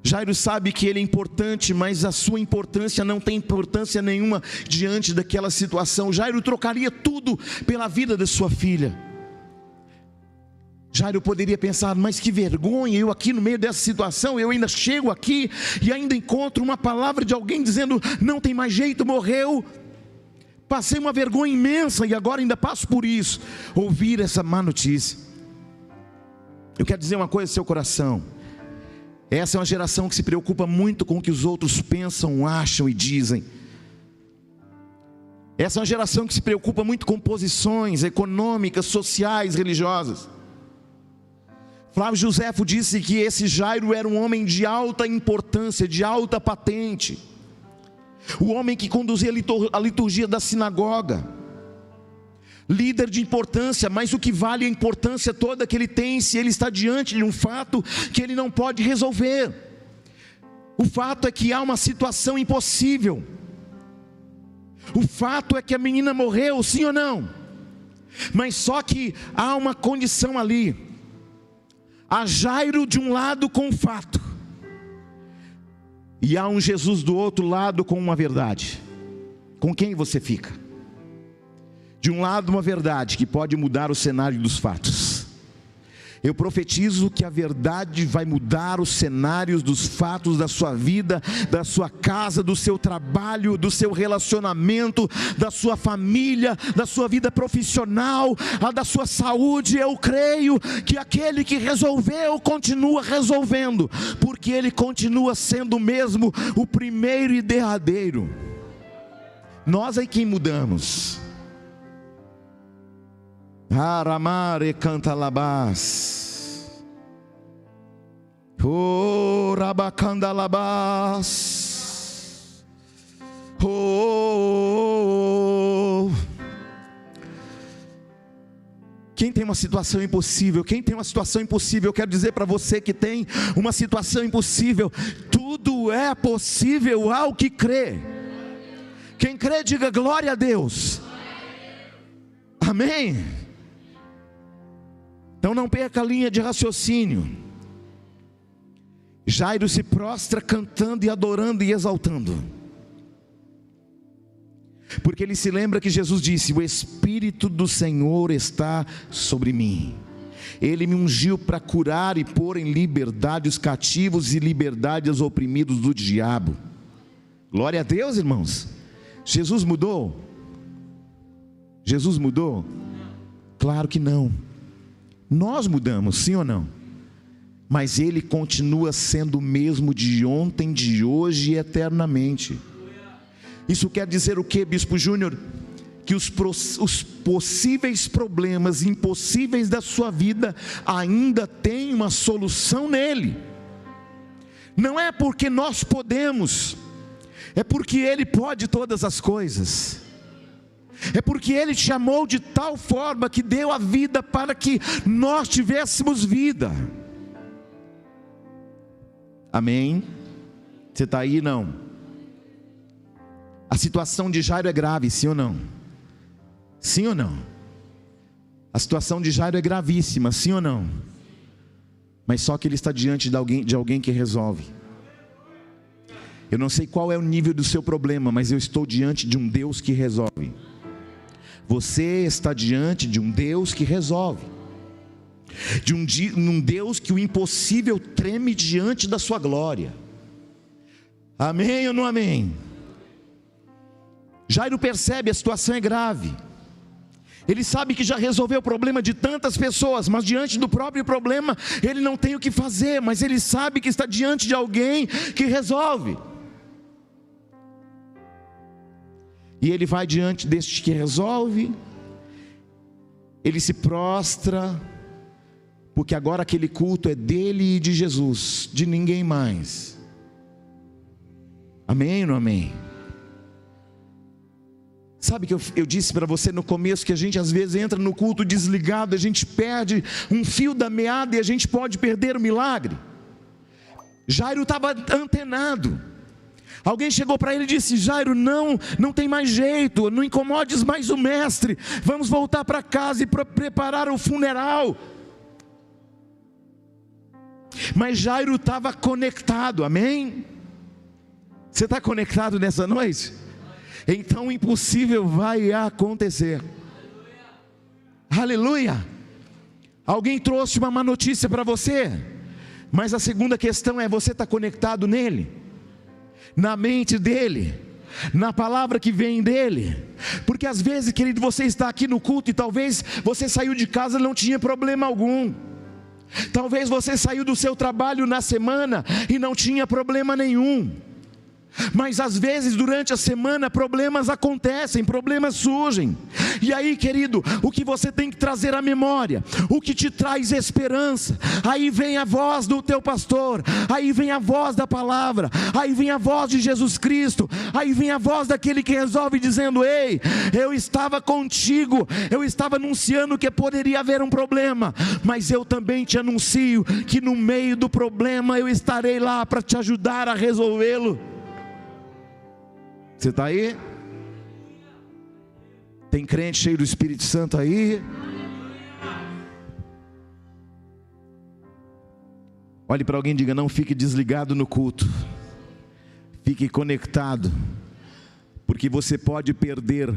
Jairo sabe que ele é importante, mas a sua importância não tem importância nenhuma diante daquela situação. Jairo trocaria tudo pela vida de sua filha. Jairo poderia pensar: mas que vergonha, eu aqui no meio dessa situação, eu ainda chego aqui e ainda encontro uma palavra de alguém dizendo: não tem mais jeito, morreu. Passei uma vergonha imensa e agora ainda passo por isso. Ouvir essa má notícia. Eu quero dizer uma coisa ao seu coração. Essa é uma geração que se preocupa muito com o que os outros pensam, acham e dizem. Essa é uma geração que se preocupa muito com posições econômicas, sociais, religiosas. Flávio Joséfo disse que esse Jairo era um homem de alta importância, de alta patente. O homem que conduzia a liturgia da sinagoga, líder de importância, mas o que vale a importância toda que ele tem, se ele está diante de um fato que ele não pode resolver. O fato é que há uma situação impossível. O fato é que a menina morreu, sim ou não? Mas só que há uma condição ali. Há Jairo de um lado com o fato, e há um Jesus do outro lado com uma verdade. Com quem você fica? De um lado uma verdade que pode mudar o cenário dos fatos. Eu profetizo que a verdade vai mudar os cenários dos fatos da sua vida, da sua casa, do seu trabalho, do seu relacionamento, da sua família, da sua vida profissional, a da sua saúde. Eu creio que aquele que resolveu continua resolvendo, porque ele continua sendo mesmo o primeiro e derradeiro. Nós é quem mudamos. Aramare canta labás, oh rabacanda labás, oh. Quem tem uma situação impossível? Quem tem uma situação impossível? Eu quero dizer para você que tem uma situação impossível: tudo é possível ao que crê. Quem crê, diga glória a Deus. Amém. Então não perca a linha de raciocínio. Jairo se prostra cantando e adorando e exaltando, porque ele se lembra que Jesus disse: o Espírito do Senhor está sobre mim. Ele me ungiu para curar e pôr em liberdade os cativos e liberdade aos oprimidos do diabo. Glória a Deus, irmãos. Jesus mudou? Jesus mudou? Claro que não. Nós mudamos, sim ou não? Mas Ele continua sendo o mesmo de ontem, de hoje e eternamente. Isso quer dizer o que, Bispo Júnior? Que os possíveis problemas impossíveis da sua vida ainda tem uma solução nele. Não é porque nós podemos, é porque Ele pode todas as coisas. É porque Ele te amou de tal forma que deu a vida para que nós tivéssemos vida. Amém? Você está aí? Não? A situação de Jairo é grave, sim ou não? Sim ou não? A situação de Jairo é gravíssima, sim ou não? Mas só que ele está diante de alguém que resolve. Eu não sei qual é o nível do seu problema, mas eu estou diante de um Deus que resolve. Você está diante de um Deus que resolve, de um Deus que o impossível treme diante da sua glória. Amém ou não amém? Jairo percebe, a situação é grave. Ele sabe que já resolveu o problema de tantas pessoas, mas diante do próprio problema, ele não tem o que fazer, mas ele sabe que está diante de alguém que resolve. E ele vai diante deste que resolve, ele se prostra, porque agora aquele culto é dele e de Jesus, de ninguém mais. Amém ou não amém? Sabe que eu disse para você no começo que a gente às vezes entra no culto desligado, a gente perde um fio da meada e a gente pode perder o milagre. Jairo estava antenado. Alguém chegou para ele e disse: Jairo, não tem mais jeito, não incomodes mais o mestre, vamos voltar para casa e preparar o funeral. Mas Jairo estava conectado, amém? Você está conectado nessa noite? Então o impossível vai acontecer. Aleluia. Alguém trouxe uma má notícia para você, mas a segunda questão é: você está conectado nele, na mente dele, na palavra que vem dele? Porque às vezes, querido, você está aqui no culto e talvez você saiu de casa e não tinha problema algum. Talvez você saiu do seu trabalho na semana e não tinha problema nenhum. Mas às vezes durante a semana problemas acontecem, problemas surgem. E aí, querido, o que você tem que trazer à memória, o que te traz esperança, aí vem a voz do teu pastor, aí vem a voz da palavra, aí vem a voz de Jesus Cristo, aí vem a voz daquele que resolve dizendo: ei, eu estava contigo, eu estava anunciando que poderia haver um problema, mas eu também te anuncio que no meio do problema eu estarei lá para te ajudar a resolvê-lo. Você está aí? Tem crente cheio do Espírito Santo aí? Olhe para alguém e diga: não fique desligado no culto, fique conectado, porque você pode perder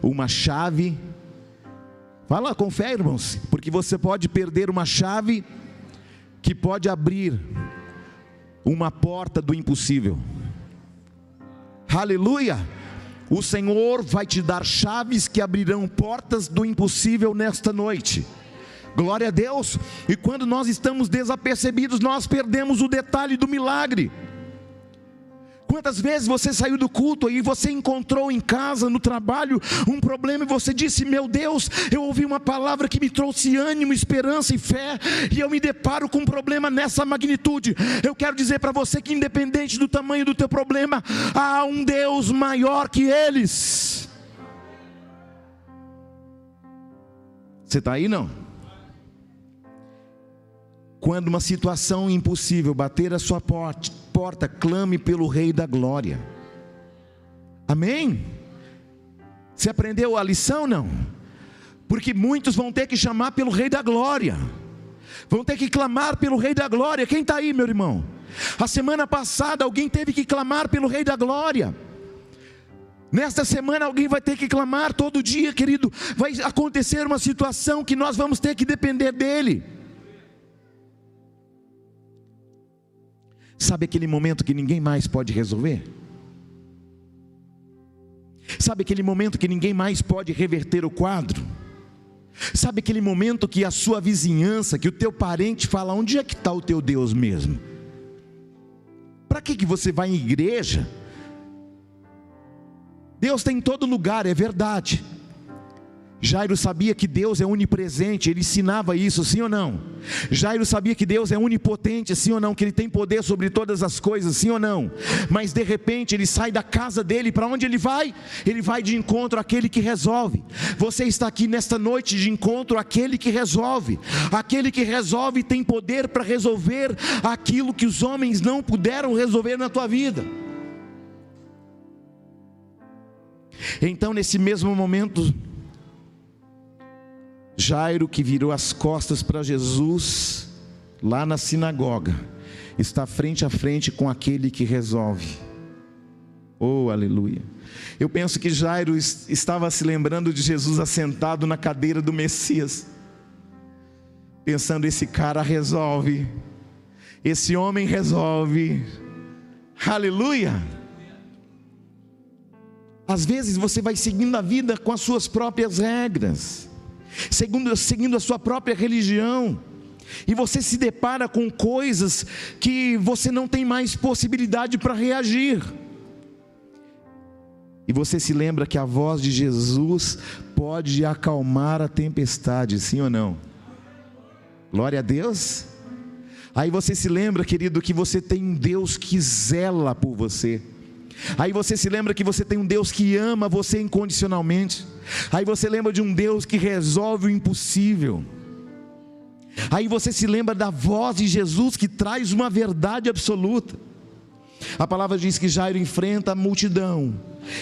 uma chave. Fala com fé, irmãos, porque você pode perder uma chave que pode abrir uma porta do impossível. Aleluia! O Senhor vai te dar chaves que abrirão portas do impossível nesta noite. Glória a Deus! E quando nós estamos desapercebidos, nós perdemos o detalhe do milagre. Quantas vezes você saiu do culto e você encontrou em casa, no trabalho, um problema e você disse: meu Deus, eu ouvi uma palavra que me trouxe ânimo, esperança e fé, e eu me deparo com um problema nessa magnitude. Eu quero dizer para você que independente do tamanho do teu problema, há um Deus maior que eles. Você está aí não? Quando uma situação impossível bater a sua porta, clame pelo Rei da Glória. Amém? Você aprendeu a lição? Não? porque muitos vão ter que chamar pelo Rei da Glória, vão ter que clamar pelo Rei da Glória. Quem está aí, meu irmão? A semana passada alguém teve que clamar pelo Rei da Glória. Nesta semana alguém vai ter que clamar todo dia, querido. Vai acontecer uma situação que nós vamos ter que depender dEle. Sabe aquele momento que ninguém mais pode resolver? Sabe aquele momento que ninguém mais pode reverter o quadro? Sabe aquele momento que a sua vizinhança, que o teu parente fala: onde é que está o teu Deus mesmo? Para que você vai em igreja? Deus está em todo lugar, é verdade. Jairo sabia que Deus é onipresente, ele ensinava isso, sim ou não? Jairo sabia que Deus é onipotente, sim ou não? Que Ele tem poder sobre todas as coisas, sim ou não? Mas de repente ele sai da casa dele, para onde ele vai? Ele vai de encontro àquele que resolve. Você está aqui nesta noite de encontro àquele que resolve. Aquele que resolve tem poder para resolver aquilo que os homens não puderam resolver na tua vida. Então, nesse mesmo momento, Jairo, que virou as costas para Jesus, lá na sinagoga, está frente a frente com aquele que resolve. Oh, aleluia. Eu penso que Jairo estava se lembrando de Jesus assentado na cadeira do Messias, pensando: esse cara resolve, esse homem resolve. Aleluia. Às vezes você vai seguindo a vida com as suas próprias regras, seguindo a sua própria religião, e você se depara com coisas que você não tem mais possibilidade para reagir. E você se lembra que a voz de Jesus pode acalmar a tempestade, sim ou não? Glória a Deus. Aí você se lembra, querido, que você tem um Deus que zela por você. Aí você se lembra que você tem um Deus que ama você incondicionalmente. Aí você lembra de um Deus que resolve o impossível. Aí você se lembra da voz de Jesus que traz uma verdade absoluta. A palavra diz que Jairo enfrenta a multidão.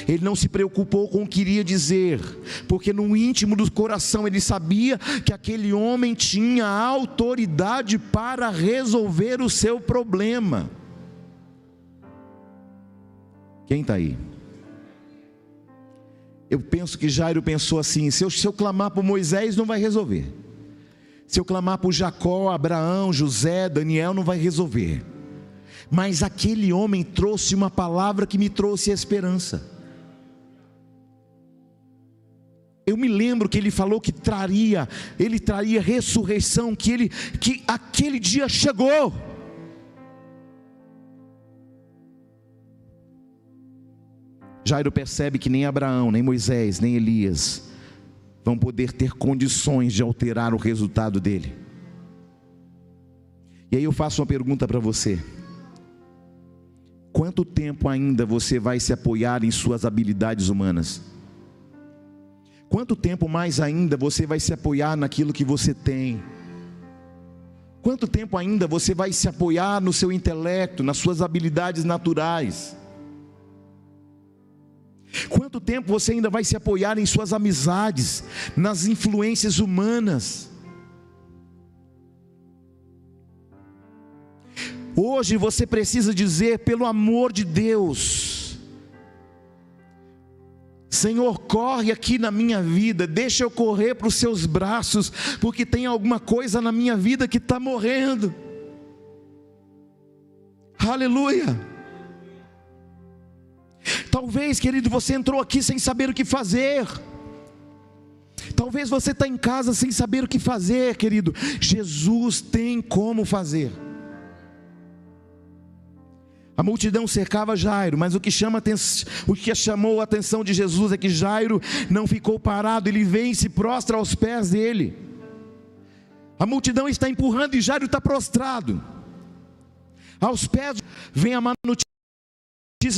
Ele não se preocupou com o que iria dizer, porque no íntimo do coração ele sabia que aquele homem tinha autoridade para resolver o seu problema. Quem está aí? Eu penso que Jairo pensou assim: se eu clamar por Moisés, não vai resolver. Se eu clamar por Jacó, Abraão, José, Daniel, não vai resolver. Mas aquele homem trouxe uma palavra que me trouxe esperança. Eu me lembro que ele falou que ele traria ressurreição, que aquele dia chegou. Jairo percebe que nem Abraão, nem Moisés, nem Elias vão poder ter condições de alterar o resultado dele. E aí eu faço uma pergunta para você: quanto tempo ainda você vai se apoiar em suas habilidades humanas? Quanto tempo mais ainda você vai se apoiar naquilo que você tem? Quanto tempo ainda você vai se apoiar no seu intelecto, nas suas habilidades naturais? Quanto tempo você ainda vai se apoiar em suas amizades, nas influências humanas? Hoje você precisa dizer: pelo amor de Deus, Senhor, corre aqui na minha vida, deixa eu correr para os seus braços, porque tem alguma coisa na minha vida que está morrendo. Aleluia. Talvez, querido, você entrou aqui sem saber o que fazer. Talvez você está em casa sem saber o que fazer, querido. Jesus tem como fazer. A multidão cercava Jairo, mas o que chamou a atenção de Jesus é que Jairo não ficou parado, ele vem e se prostra aos pés dele. A multidão está empurrando e Jairo está prostrado. Aos pés vem a má notícia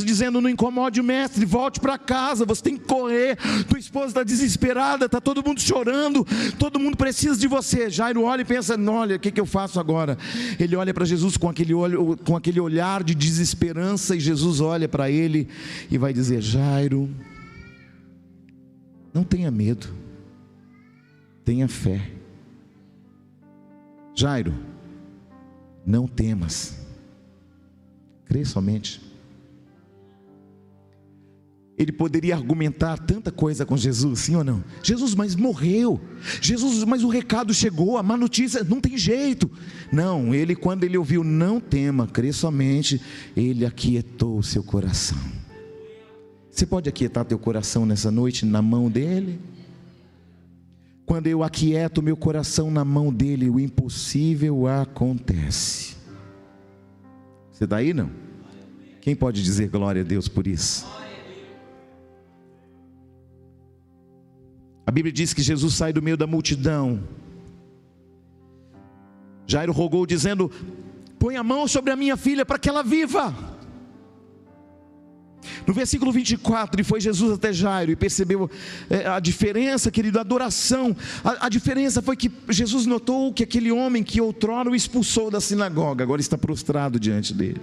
dizendo: não incomode o mestre, volte para casa, você tem que correr, tua esposa está desesperada, está todo mundo chorando, todo mundo precisa de você. Jairo olha e pensa: olha, o que eu faço agora? Ele olha para Jesus com aquele olhar de desesperança, e Jesus olha para ele e vai dizer: Jairo, não tenha medo, tenha fé. Jairo, não temas, crê somente. Ele poderia argumentar tanta coisa com Jesus, sim ou não? Jesus, mas morreu. Jesus, mas o recado chegou, a má notícia, não tem jeito. Não, ele, quando ele ouviu, não tema, crê somente, ele aquietou o seu coração. Você pode aquietar teu coração nessa noite na mão dele? Quando eu aquieto meu coração na mão dele, o impossível acontece. Você está aí, não? Quem pode dizer glória a Deus por isso? A Bíblia diz que Jesus sai do meio da multidão. Jairo rogou dizendo: põe a mão sobre a minha filha para que ela viva. No versículo 24, e foi Jesus até Jairo e percebeu a diferença, querido, a adoração. A diferença foi que Jesus notou que aquele homem que outrora o expulsou da sinagoga, agora está prostrado diante dele,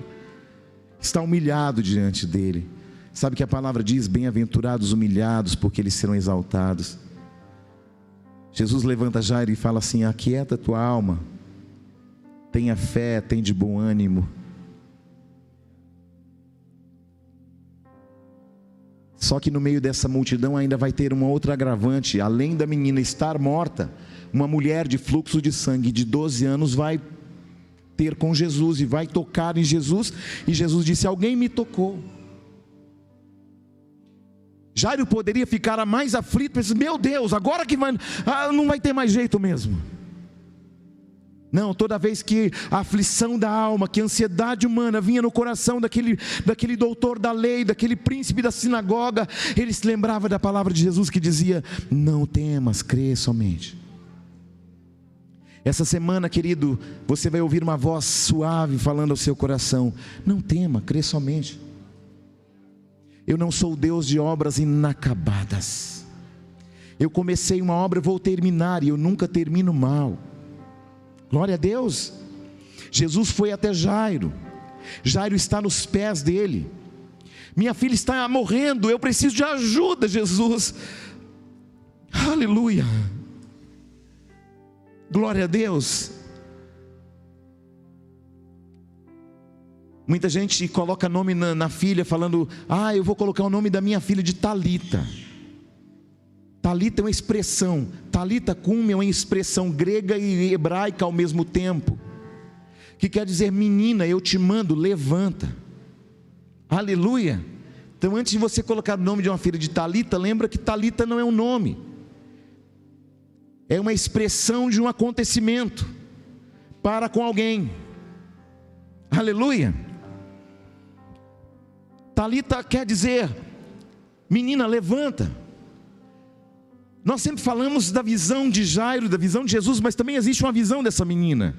está humilhado diante dele. Sabe que a palavra diz: bem-aventurados humilhados, porque eles serão exaltados. Jesus levanta Jairo e fala assim: aquieta tua alma, tenha fé, tem de bom ânimo. Só que no meio dessa multidão ainda vai ter uma outra agravante. Além da menina estar morta, uma mulher de fluxo de sangue de 12 anos vai ter com Jesus e vai tocar em Jesus. E Jesus disse: alguém me tocou. Jairo poderia ficar mais aflito, pensando: meu Deus, agora que não vai ter mais jeito mesmo. Não, toda vez que a aflição da alma, que a ansiedade humana vinha no coração daquele doutor da lei, daquele príncipe da sinagoga, ele se lembrava da palavra de Jesus que dizia: não temas, crê somente. Essa semana, querido, você vai ouvir uma voz suave falando ao seu coração: não tema, crê somente. Eu não sou o Deus de obras inacabadas. Eu comecei uma obra, vou terminar, e eu nunca termino mal. Glória a Deus. Jesus foi até Jairo. Jairo está nos pés dele. Minha filha está morrendo, eu preciso de ajuda, Jesus. Aleluia. Glória a Deus. Muita gente coloca nome na filha, falando: eu vou colocar o nome da minha filha de Talita. Talita é uma expressão, Talita cum é uma expressão grega e hebraica ao mesmo tempo, que quer dizer: menina, eu te mando, levanta. Aleluia. Então, antes de você colocar o nome de uma filha de Talita, lembra que Talita não é um nome, é uma expressão de um acontecimento para com alguém. Aleluia. Talita quer dizer: menina, levanta. Nós sempre falamos da visão de Jairo, da visão de Jesus, mas também existe uma visão dessa menina.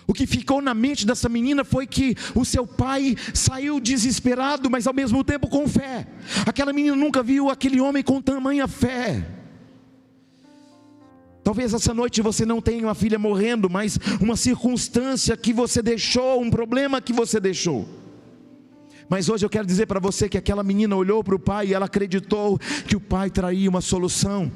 O que ficou na mente dessa menina foi que o seu pai saiu desesperado, mas ao mesmo tempo com fé. Aquela menina nunca viu aquele homem com tamanha fé. Talvez essa noite você não tenha uma filha morrendo, mas uma circunstância que você deixou, um problema que você deixou. Mas hoje eu quero dizer para você que aquela menina olhou para o pai e ela acreditou que o pai traria uma solução.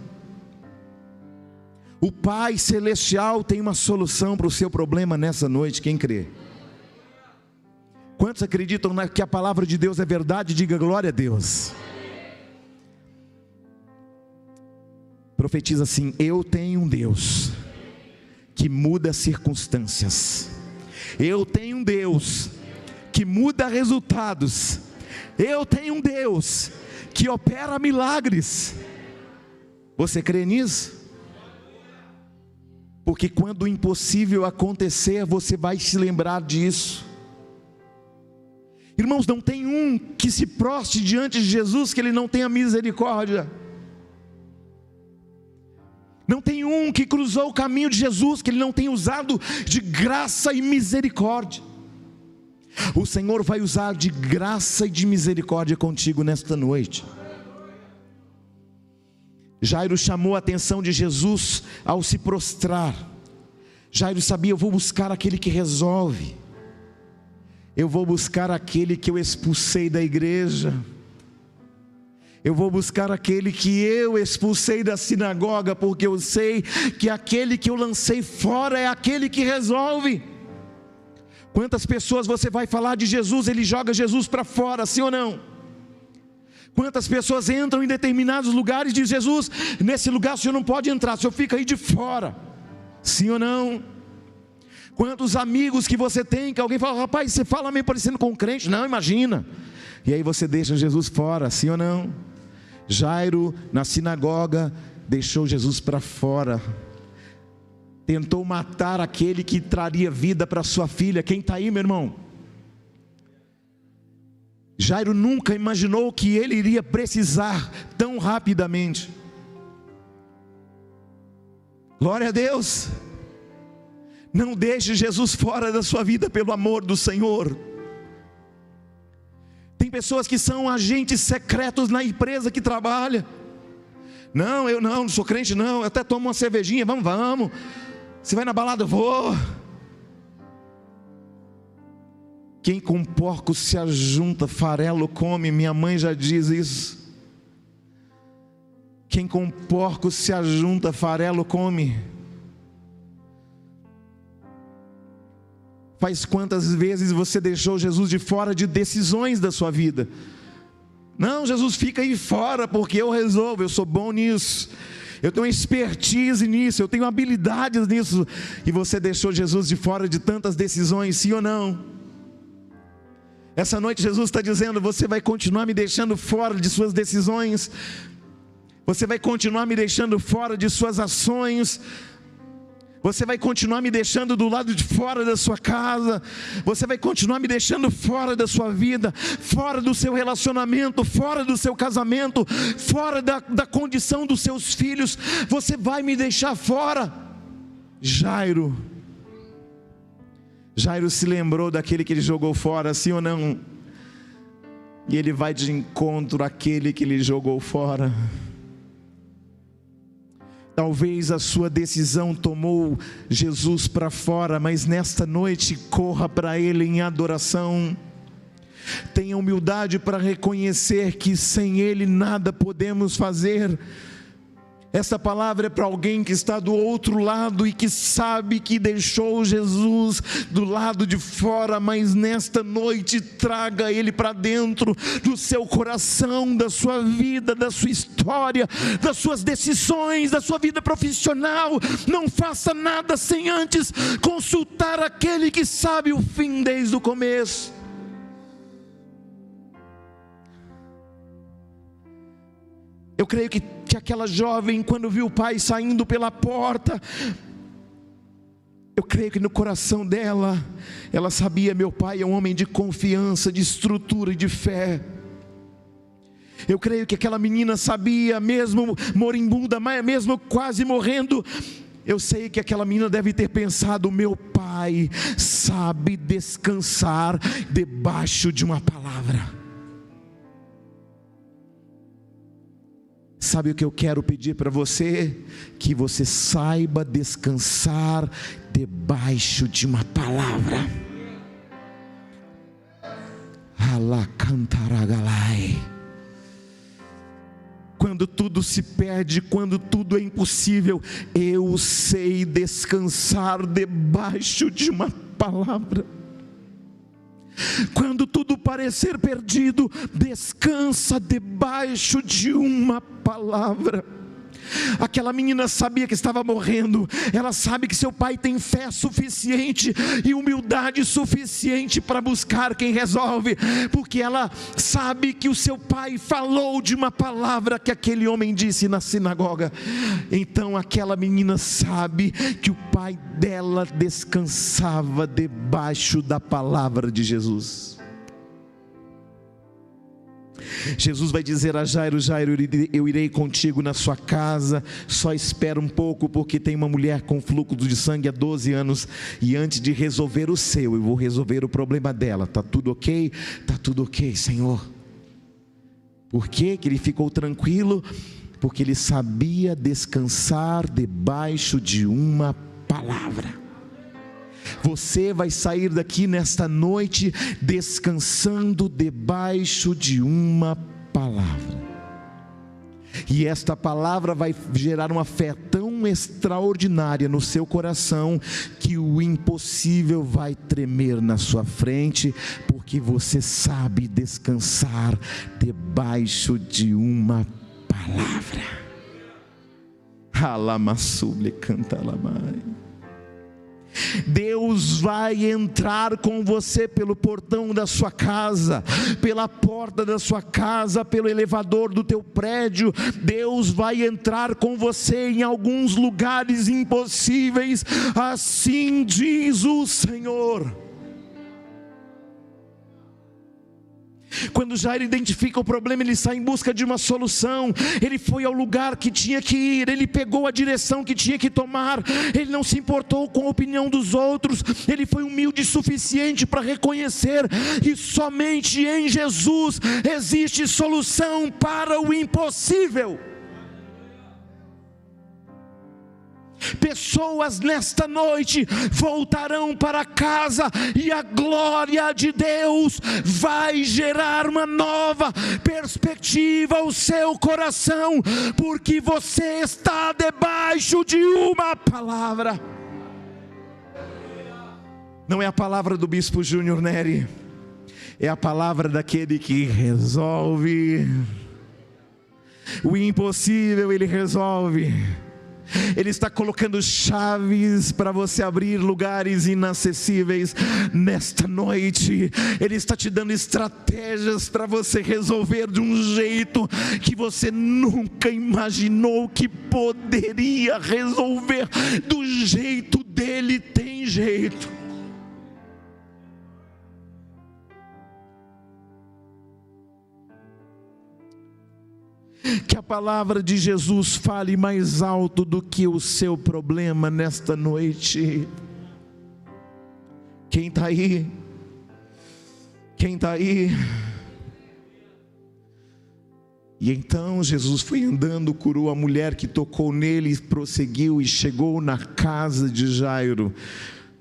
O Pai Celestial tem uma solução para o seu problema nessa noite, quem crê? Quantos acreditam que a palavra de Deus é verdade? Diga glória a Deus. Profetiza assim: eu tenho um Deus que muda circunstâncias. Eu tenho um Deus que muda resultados. Eu tenho um Deus que opera milagres. Você crê nisso? Porque quando o impossível acontecer, você vai se lembrar disso. Irmãos, não tem um que se prostre diante de Jesus que ele não tenha misericórdia. Não tem um que cruzou o caminho de Jesus que ele não tenha usado de graça e misericórdia. O Senhor vai usar de graça e de misericórdia contigo nesta noite. Jairo chamou a atenção de Jesus ao se prostrar. Jairo sabia: eu vou buscar aquele que resolve. Eu vou buscar aquele que eu expulsei da igreja. Eu vou buscar aquele que eu expulsei da sinagoga, porque eu sei que aquele que eu lancei fora é aquele que resolve. Quantas pessoas você vai falar de Jesus, ele joga Jesus para fora, sim ou não? Quantas pessoas entram em determinados lugares e dizem: Jesus, nesse lugar o senhor não pode entrar, o senhor fica aí de fora, sim ou não? Quantos amigos que você tem, que alguém fala: rapaz, você fala meio parecendo com um crente. Não, imagina. E aí você deixa Jesus fora, sim ou não? Jairo, na sinagoga, deixou Jesus para fora. Tentou matar aquele que traria vida para sua filha. Quem está aí, meu irmão? Jairo nunca imaginou que ele iria precisar tão rapidamente. Glória a Deus. Não deixe Jesus fora da sua vida, pelo amor do Senhor. Tem pessoas que são agentes secretos na empresa que trabalha. Não, eu não sou crente não, eu até tomo uma cervejinha, vamos. Você vai na balada? Eu vou. Quem com porcos se ajunta, farelo come, minha mãe já diz isso. Quem com porcos se ajunta, farelo come. Faz quantas vezes você deixou Jesus de fora de decisões da sua vida? Não, Jesus fica aí fora porque eu resolvo, eu sou bom nisso, eu tenho expertise nisso, eu tenho habilidades nisso. E você deixou Jesus de fora de tantas decisões, sim ou não? Essa noite Jesus está dizendo: você vai continuar me deixando fora de suas decisões, você vai continuar me deixando fora de suas ações, você vai continuar me deixando do lado de fora da sua casa, você vai continuar me deixando fora da sua vida, fora do seu relacionamento, fora do seu casamento, fora da condição dos seus filhos, você vai me deixar fora. Jairo se lembrou daquele que ele jogou fora, sim ou não? E ele vai de encontro àquele que ele jogou fora. Talvez a sua decisão tomou Jesus para fora, mas nesta noite corra para Ele em adoração. Tenha humildade para reconhecer que sem Ele nada podemos fazer. Esta palavra é para alguém que está do outro lado e que sabe que deixou Jesus do lado de fora, mas nesta noite traga Ele para dentro do seu coração, da sua vida, da sua história, das suas decisões, da sua vida profissional. Não faça nada sem antes consultar aquele que sabe o fim desde o começo. Eu creio que aquela jovem, quando viu o pai saindo pela porta, eu creio que no coração dela, ela sabia: meu pai é um homem de confiança, de estrutura e de fé. Eu creio que aquela menina sabia, mesmo moribunda, mesmo quase morrendo, eu sei que aquela menina deve ter pensado: meu pai sabe descansar debaixo de uma palavra. Sabe o que eu quero pedir para você? Que você saiba descansar debaixo de uma palavra. Alacantaragalai. Quando tudo se perde, quando tudo é impossível, eu sei descansar debaixo de uma palavra. Quando tudo parecer perdido, descansa debaixo de uma palavra. Aquela menina sabia que estava morrendo. Ela sabe que seu pai tem fé suficiente e humildade suficiente para buscar quem resolve, porque ela sabe que o seu pai falou de uma palavra que aquele homem disse na sinagoga. Então aquela menina sabe que o pai dela descansava debaixo da palavra de Jesus. Jesus vai dizer a Jairo: Jairo, eu irei contigo na sua casa, só espera um pouco, porque tem uma mulher com fluxo de sangue há 12 anos, e antes de resolver o seu, eu vou resolver o problema dela. Está tudo ok? Está tudo ok, Senhor. Por que ele ficou tranquilo? Porque ele sabia descansar debaixo de uma palavra. Você vai sair daqui nesta noite descansando debaixo de uma palavra. e esta palavra vai gerar uma fé tão extraordinária no seu coração, que o impossível vai tremer na sua frente, porque você sabe descansar debaixo de uma palavra. Alamassuble canta lamai. Deus vai entrar com você pelo portão da sua casa, pela porta da sua casa, pelo elevador do teu prédio. Deus vai entrar com você em alguns lugares impossíveis, assim diz o Senhor. Quando Jairo identifica o problema, ele sai em busca de uma solução. Ele foi ao lugar que tinha que ir, ele pegou a direção que tinha que tomar, ele não se importou com a opinião dos outros, ele foi humilde o suficiente para reconhecer que somente em Jesus existe solução para o impossível. Pessoas nesta noite voltarão para casa, e a glória de Deus vai gerar uma nova perspectiva ao seu coração, porque você está debaixo de uma palavra. Não é a palavra do bispo Júnior Neri, é a palavra daquele que resolve o impossível. Ele resolve. Ele está colocando chaves para você abrir lugares inacessíveis nesta noite. Ele está te dando estratégias para você resolver de um jeito que você nunca imaginou que poderia resolver. Do jeito dele tem jeito. Que a palavra de Jesus fale mais alto do que o seu problema nesta noite. Quem está aí? Quem está aí? E então Jesus foi andando, curou a mulher que tocou nele, prosseguiu e chegou na casa de Jairo.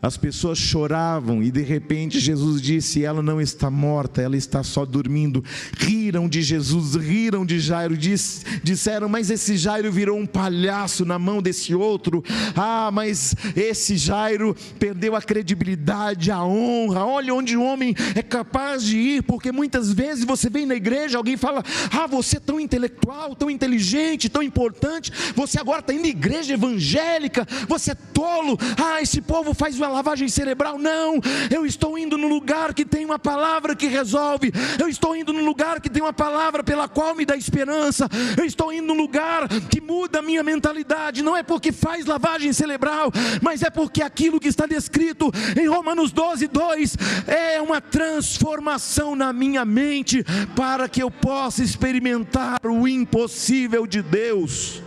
As pessoas choravam e de repente Jesus disse: ela não está morta, ela está só dormindo. Riram de Jesus, riram de Jairo, disseram: mas esse Jairo virou um palhaço na mão desse outro. Ah, mas esse Jairo perdeu a credibilidade, a honra. Olha onde o homem é capaz de ir, porque muitas vezes você vem na igreja, alguém fala: ah, você é tão intelectual, tão inteligente, tão importante, você agora está indo na igreja evangélica, você é tolo. Ah, esse povo faz uma lavagem cerebral. Não, eu estou indo no lugar que tem uma palavra que resolve. Eu estou indo no lugar que tem uma palavra pela qual me dá esperança. Eu estou indo no lugar que muda a minha mentalidade. Não é porque faz lavagem cerebral, mas é porque aquilo que está descrito em Romanos 12:2 é uma transformação na minha mente, para que eu possa experimentar o impossível de Deus.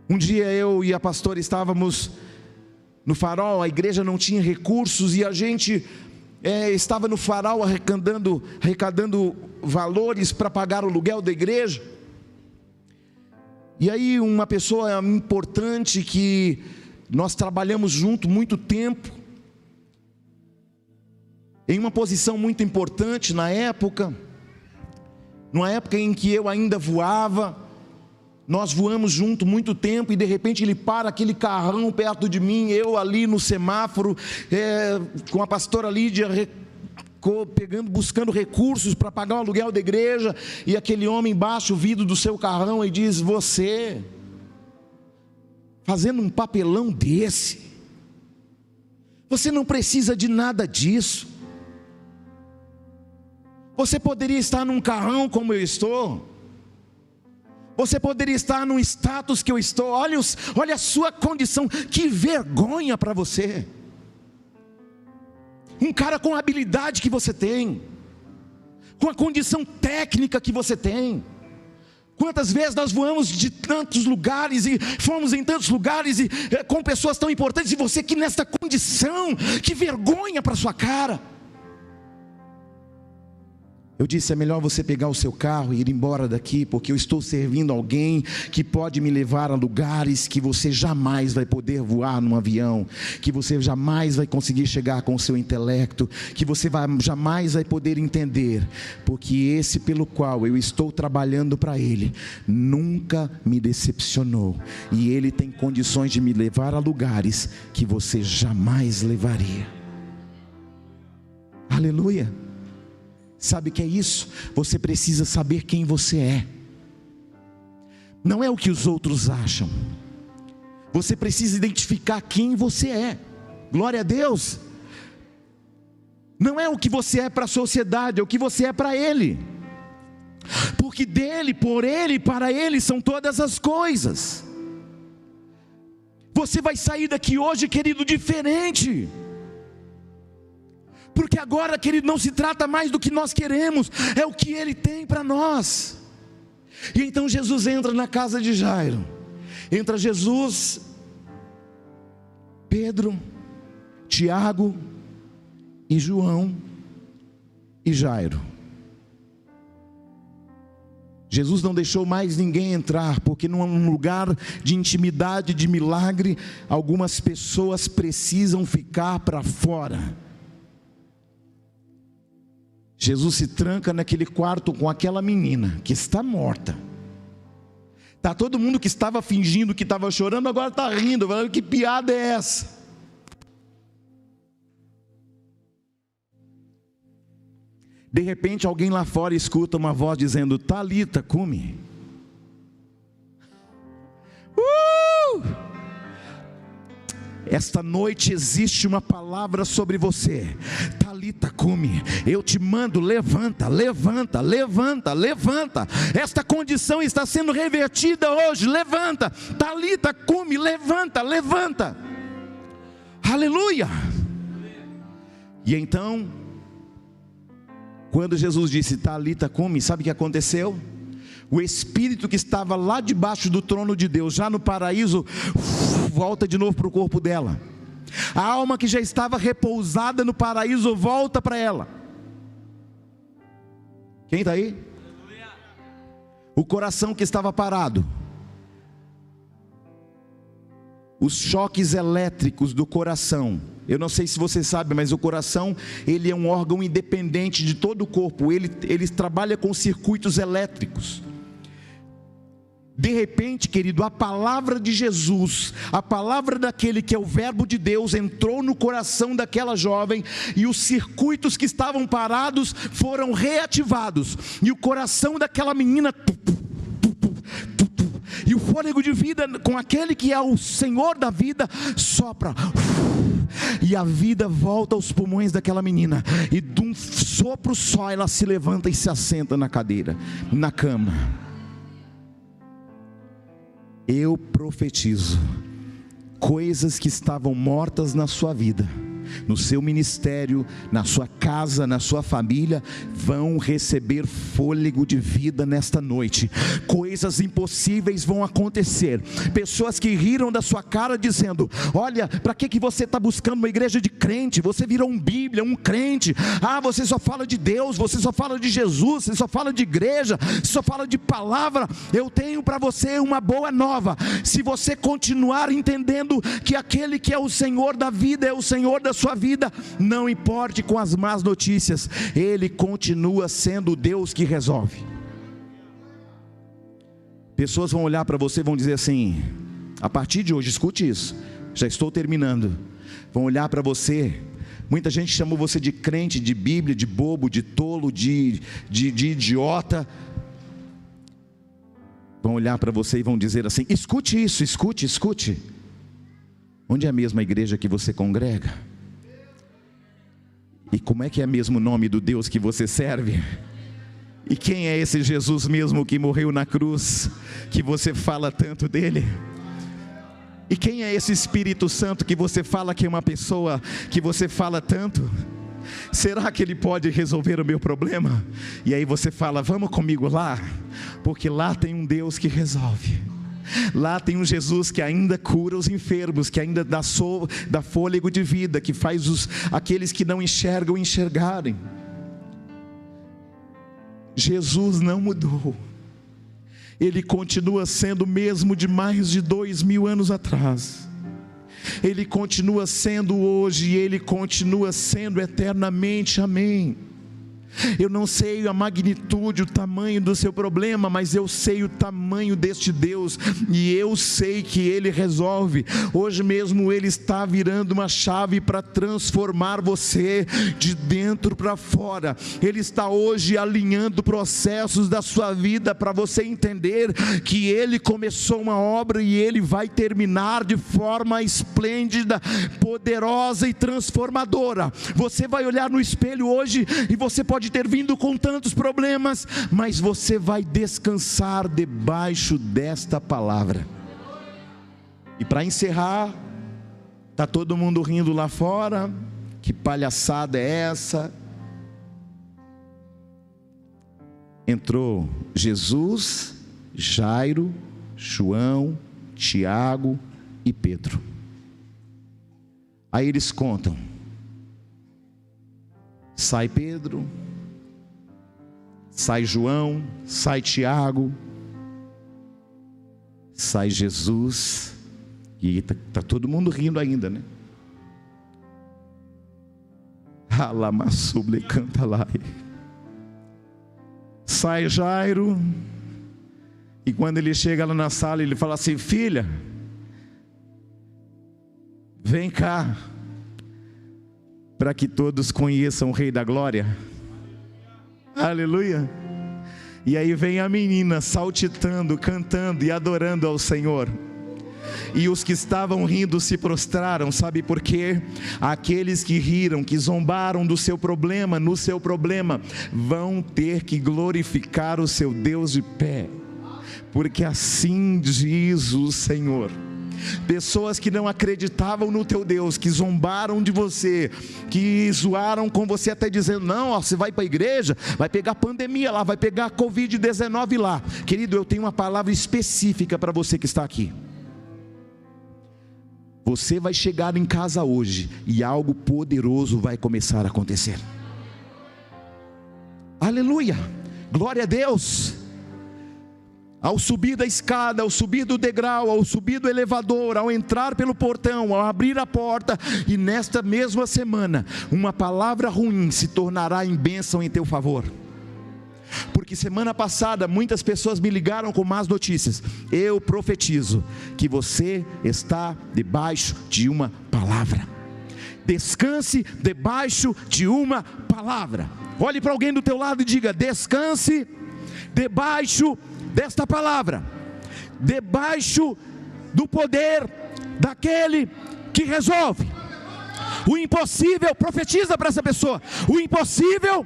Um dia eu e a pastora estávamos no Farol, a igreja não tinha recursos, e a gente estava no Farol arrecadando valores para pagar o aluguel da igreja. E aí uma pessoa importante que nós trabalhamos junto muito tempo, em uma posição muito importante na época, numa época em que eu ainda voava, nós voamos junto muito tempo, e de repente ele para aquele carrão perto de mim, eu ali no semáforo, com a pastora Lídia buscando recursos para pagar o aluguel da igreja, e aquele homem baixa o vidro do seu carrão e diz: você, fazendo um papelão desse, você não precisa de nada disso, você poderia estar num carrão como eu estou, você poderia estar no status que eu estou. Olha a sua condição, que vergonha para você. Um cara com a habilidade que você tem, com a condição técnica que você tem. Quantas vezes nós voamos de tantos lugares e fomos em tantos lugares e com pessoas tão importantes, e você aqui nesta condição, que vergonha para sua cara. Eu disse, é melhor você pegar o seu carro e ir embora daqui, porque eu estou servindo alguém que pode me levar a lugares que você jamais vai poder voar num avião, que você jamais vai conseguir chegar com o seu intelecto, que você jamais vai poder entender, porque esse pelo qual eu estou trabalhando para Ele, nunca me decepcionou, e Ele tem condições de me levar a lugares que você jamais levaria. Aleluia. Sabe o que é isso? Você precisa saber quem você é. Não é o que os outros acham. Você precisa identificar quem você é. Glória a Deus. Não é o que você é para a sociedade, é o que você é para Ele. Porque dele, por Ele, para Ele são todas as coisas. Você vai sair daqui hoje, querido, diferente. Porque agora, querido, não se trata mais do que nós queremos, é o que Ele tem para nós. E então Jesus entra na casa de Jairo. Entra Jesus, Pedro, Tiago e João e Jairo. Jesus não deixou mais ninguém entrar, porque num lugar de intimidade, de milagre, algumas pessoas precisam ficar para fora. Jesus se tranca naquele quarto com aquela menina que está morta. Está todo mundo que estava fingindo que estava chorando, agora está rindo. Que piada é essa? De repente alguém lá fora escuta uma voz dizendo, Talita, cumi. Esta noite existe uma palavra sobre você. Talita cumi, eu te mando, levanta, levanta, levanta, levanta. Esta condição está sendo revertida hoje, levanta. Talita cumi, levanta, levanta. Aleluia. E então, quando Jesus disse Talita cumi, sabe o que aconteceu? O espírito que estava lá debaixo do trono de Deus, já no paraíso, volta de novo para o corpo dela. A alma que já estava repousada no paraíso volta para ela. Quem está aí? O coração que estava parado, os choques elétricos do coração. Eu não sei se você sabe, mas o coração, ele é um órgão independente de todo o corpo. Ele trabalha com circuitos elétricos. De repente, querido, a palavra de Jesus, a palavra daquele que é o verbo de Deus, entrou no coração daquela jovem, e os circuitos que estavam parados foram reativados, e o coração daquela menina, e o fôlego de vida com aquele que é o Senhor da vida, sopra, e a vida volta aos pulmões daquela menina, e de um sopro só ela se levanta e se assenta na cadeira, na cama. Eu profetizo, coisas que estavam mortas na sua vida, no seu ministério, na sua casa, na sua família, vão receber fôlego de vida nesta noite. Coisas impossíveis vão acontecer. Pessoas que riram da sua cara dizendo, olha, para que você está buscando uma igreja de crente? Você virou um Bíblia, um crente. Você só fala de Deus, você só fala de Jesus, você só fala de igreja, você só fala de palavra. Eu tenho para você uma boa nova. Se você continuar entendendo que aquele que é o Senhor da vida é o Senhor da sua vida, não importe com as más notícias, Ele continua sendo o Deus que resolve. Pessoas vão olhar para você e vão dizer assim, a partir de hoje, escute isso, já estou terminando, vão olhar para você, muita gente chamou você de crente, de Bíblia, de bobo, de tolo, de idiota. Vão olhar para você e vão dizer assim, escute isso, escute, onde é mesmo a igreja que você congrega? E como é que é mesmo o nome do Deus que você serve? E quem é esse Jesus mesmo que morreu na cruz, que você fala tanto dele? E quem é esse Espírito Santo que você fala que é uma pessoa que você fala tanto? Será que Ele pode resolver o meu problema? E aí você fala, vamos comigo lá, porque lá tem um Deus que resolve. Lá tem um Jesus que ainda cura os enfermos, que ainda dá fôlego de vida, que faz aqueles que não enxergam enxergarem. Jesus não mudou. Ele continua sendo o mesmo de mais de 2000 anos atrás. Ele continua sendo hoje e Ele continua sendo eternamente. Amém. Eu não sei a magnitude, o tamanho do seu problema, mas eu sei o tamanho deste Deus, e eu sei que Ele resolve. Hoje mesmo Ele está virando uma chave para transformar você de dentro para fora. Ele está hoje alinhando processos da sua vida para você entender que Ele começou uma obra e Ele vai terminar de forma esplêndida, poderosa e transformadora. Você vai olhar no espelho hoje e você pode ter vindo com tantos problemas, mas você vai descansar debaixo desta palavra. E para encerrar, está todo mundo rindo lá fora, que palhaçada é essa? Entrou Jesus, Jairo, João, Tiago e Pedro. Aí eles contam. Sai Pedro, sai João, sai Tiago, sai Jesus, e está todo mundo rindo ainda, né? Alamassuble canta lá. Sai Jairo, e quando ele chega lá na sala, ele fala assim: filha, vem cá, para que todos conheçam o Rei da Glória. Aleluia. E aí vem a menina saltitando, cantando e adorando ao Senhor. E os que estavam rindo se prostraram. Sabe por quê? Aqueles que riram, que zombaram do seu problema, no seu problema, vão ter que glorificar o seu Deus de pé, porque assim diz o Senhor. Pessoas que não acreditavam no teu Deus, que zombaram de você, que zoaram com você até dizendo: não, ó, você vai para a igreja, vai pegar pandemia lá, vai pegar Covid-19 lá. Querido, eu tenho uma palavra específica para você que está aqui. Você vai chegar em casa hoje e algo poderoso vai começar a acontecer. Aleluia, glória a Deus. Ao subir da escada, ao subir do degrau, ao subir do elevador, ao entrar pelo portão, ao abrir a porta, e nesta mesma semana, uma palavra ruim se tornará em bênção em teu favor. Porque semana passada muitas pessoas me ligaram com más notícias. Eu profetizo que você está debaixo de uma palavra. Descanse debaixo de uma palavra. Olhe para alguém do teu lado e diga: descanse debaixo desta palavra, debaixo do poder daquele que resolve. O impossível, profetiza para essa pessoa: o impossível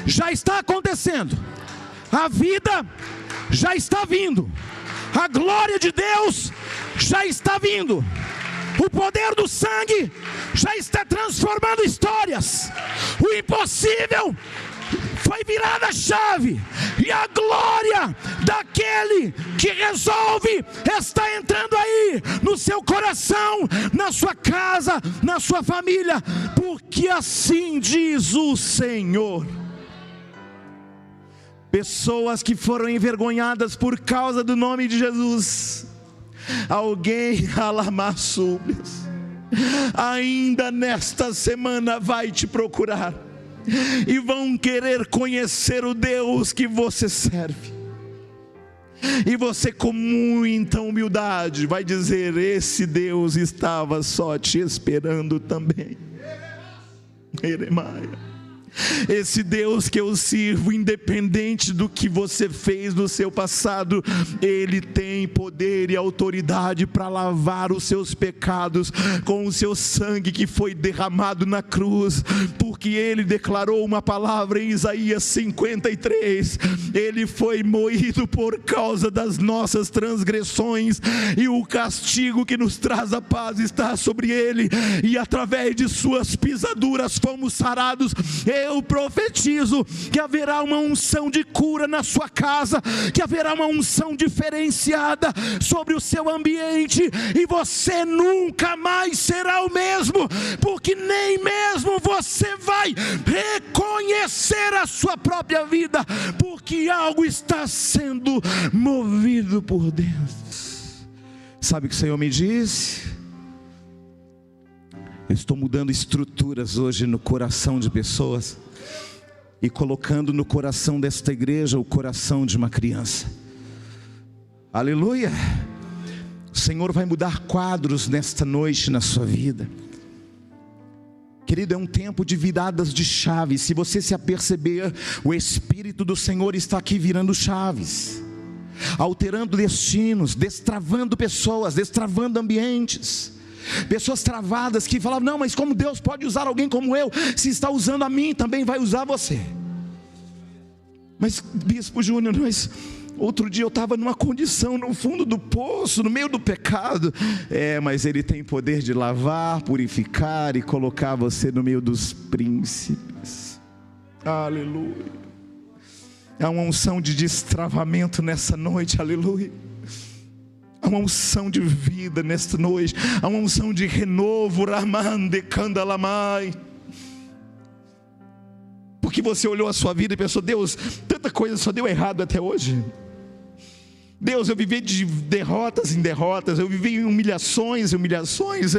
já está acontecendo, a vida já está vindo, a glória de Deus já está vindo, o poder do sangue já está transformando histórias. O impossível foi virada a chave, e a glória daquele que resolve está entrando aí no seu coração, na sua casa, na sua família, porque assim diz o Senhor. Pessoas que foram envergonhadas por causa do nome de Jesus, alguém alamassubles, ainda nesta semana vai te procurar e vão querer conhecer o Deus que você serve. E você, com muita humildade, vai dizer: esse Deus estava só te esperando também. Jeremias. Esse Deus que eu sirvo, independente do que você fez no seu passado, Ele tem poder e autoridade para lavar os seus pecados com o seu sangue que foi derramado na cruz, porque Ele declarou uma palavra em Isaías 53, Ele foi moído por causa das nossas transgressões, e o castigo que nos traz a paz está sobre Ele, e através de suas pisaduras fomos sarados. eu profetizo que haverá uma unção de cura na sua casa, que haverá uma unção diferenciada sobre o seu ambiente, e você nunca mais será o mesmo, porque nem mesmo você vai reconhecer a sua própria vida, porque algo está sendo movido por Deus. Sabe o que o Senhor me disse? Eu estou mudando estruturas hoje no coração de pessoas e colocando no coração desta igreja o coração de uma criança. Aleluia! O Senhor vai mudar quadros nesta noite na sua vida. Querido, é um tempo de viradas de chaves. Se você se aperceber, o Espírito do Senhor está aqui virando chaves, alterando destinos, destravando pessoas, destravando ambientes. Pessoas travadas que falavam: não, mas como Deus pode usar alguém como eu? Se está usando a mim, também vai usar você. Mas Bispo Júnior, outro dia eu estava numa condição no fundo do poço, no meio do pecado. Mas Ele tem poder de lavar, purificar e colocar você no meio dos príncipes. Aleluia. Há uma unção de destravamento nessa noite, aleluia. Há uma unção de vida nesta noite, há uma unção de renovo, Ramande Candalamai. Porque você olhou a sua vida e pensou: Deus, tanta coisa só deu errado até hoje. Deus, eu vivi de derrotas em derrotas, eu vivi em humilhações em humilhações.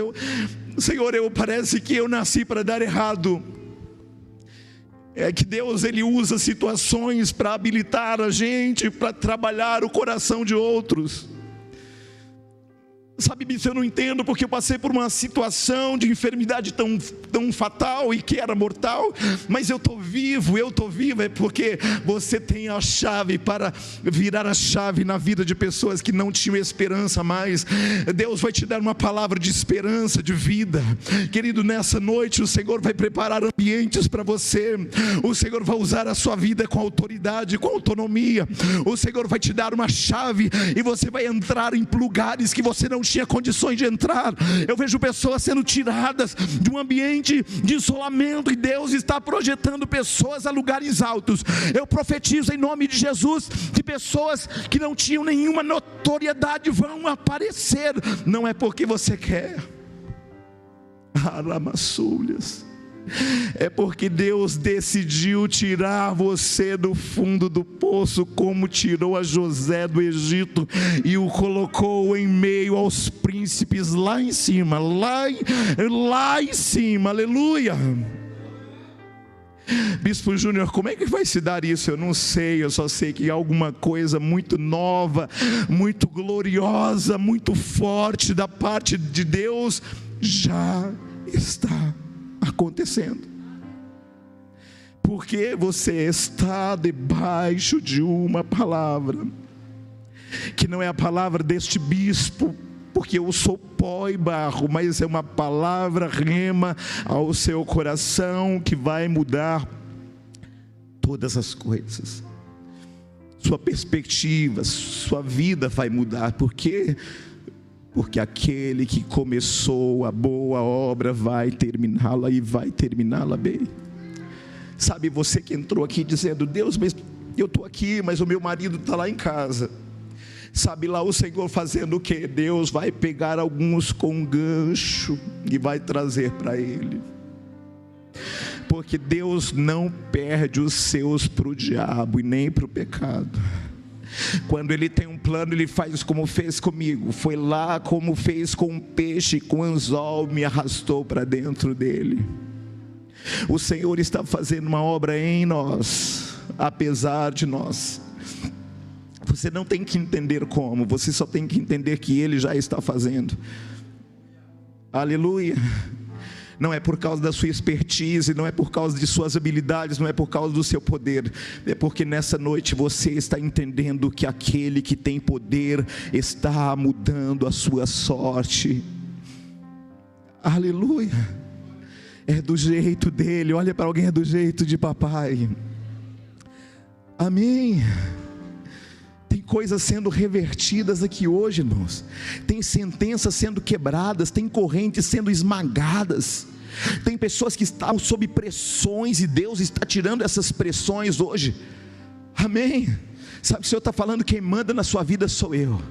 Senhor, parece que eu nasci para dar errado. É que Deus, Ele usa situações para habilitar a gente, para trabalhar o coração de outros. Sabe, eu não entendo, porque eu passei por uma situação de enfermidade tão fatal e que era mortal, mas eu estou vivo, é porque você tem a chave para virar a chave na vida de pessoas que não tinham esperança mais. Deus vai te dar uma palavra de esperança, de vida. Querido, nessa noite o Senhor vai preparar ambientes para você, o Senhor vai usar a sua vida com autoridade, com autonomia. O Senhor vai te dar uma chave e você vai entrar em lugares que você não tinha condições de entrar. Eu vejo pessoas sendo tiradas de um ambiente de isolamento, e Deus está projetando pessoas a lugares altos. Eu profetizo em nome de Jesus que pessoas que não tinham nenhuma notoriedade vão aparecer. Não é porque você quer, Aramassulhas, é porque Deus decidiu tirar você do fundo do poço, como tirou a José do Egito e o colocou em meio aos príncipes lá em cima, lá em cima, aleluia. Bispo Júnior, como é que vai se dar isso? Eu não sei, eu só sei que alguma coisa muito nova, muito gloriosa, muito forte da parte de Deus já está acontecendo, porque você está debaixo de uma palavra, que não é a palavra deste bispo, porque eu sou pó e barro, mas é uma palavra rema ao seu coração, que vai mudar todas as coisas. Sua perspectiva, sua vida vai mudar, porque aquele que começou a boa obra vai terminá-la, e vai terminá-la bem. Sabe, você que entrou aqui dizendo: Deus, mas eu estou aqui, mas o meu marido está lá em casa. Sabe lá o Senhor fazendo o que? Deus vai pegar alguns com gancho e vai trazer para Ele. Porque Deus não perde os seus para o diabo e nem para o pecado. Quando Ele tem um plano, Ele faz como fez comigo. Foi lá como fez com um peixe, com um anzol, me arrastou para dentro dele. O Senhor está fazendo uma obra em nós, apesar de nós. Você não tem que entender como, você só tem que entender que Ele já está fazendo. Aleluia. Não é por causa da sua expertise, não é por causa de suas habilidades, não é por causa do seu poder. É porque nessa noite você está entendendo que aquele que tem poder está mudando a sua sorte. Aleluia. É do jeito dele. Olha para alguém: é do jeito de papai. Amém. Tem coisas sendo revertidas aqui hoje, irmãos. Tem sentenças sendo quebradas, tem correntes sendo esmagadas. Tem pessoas que estão sob pressões e Deus está tirando essas pressões hoje. Amém. Sabe, o Senhor está falando, quem manda na sua vida sou eu.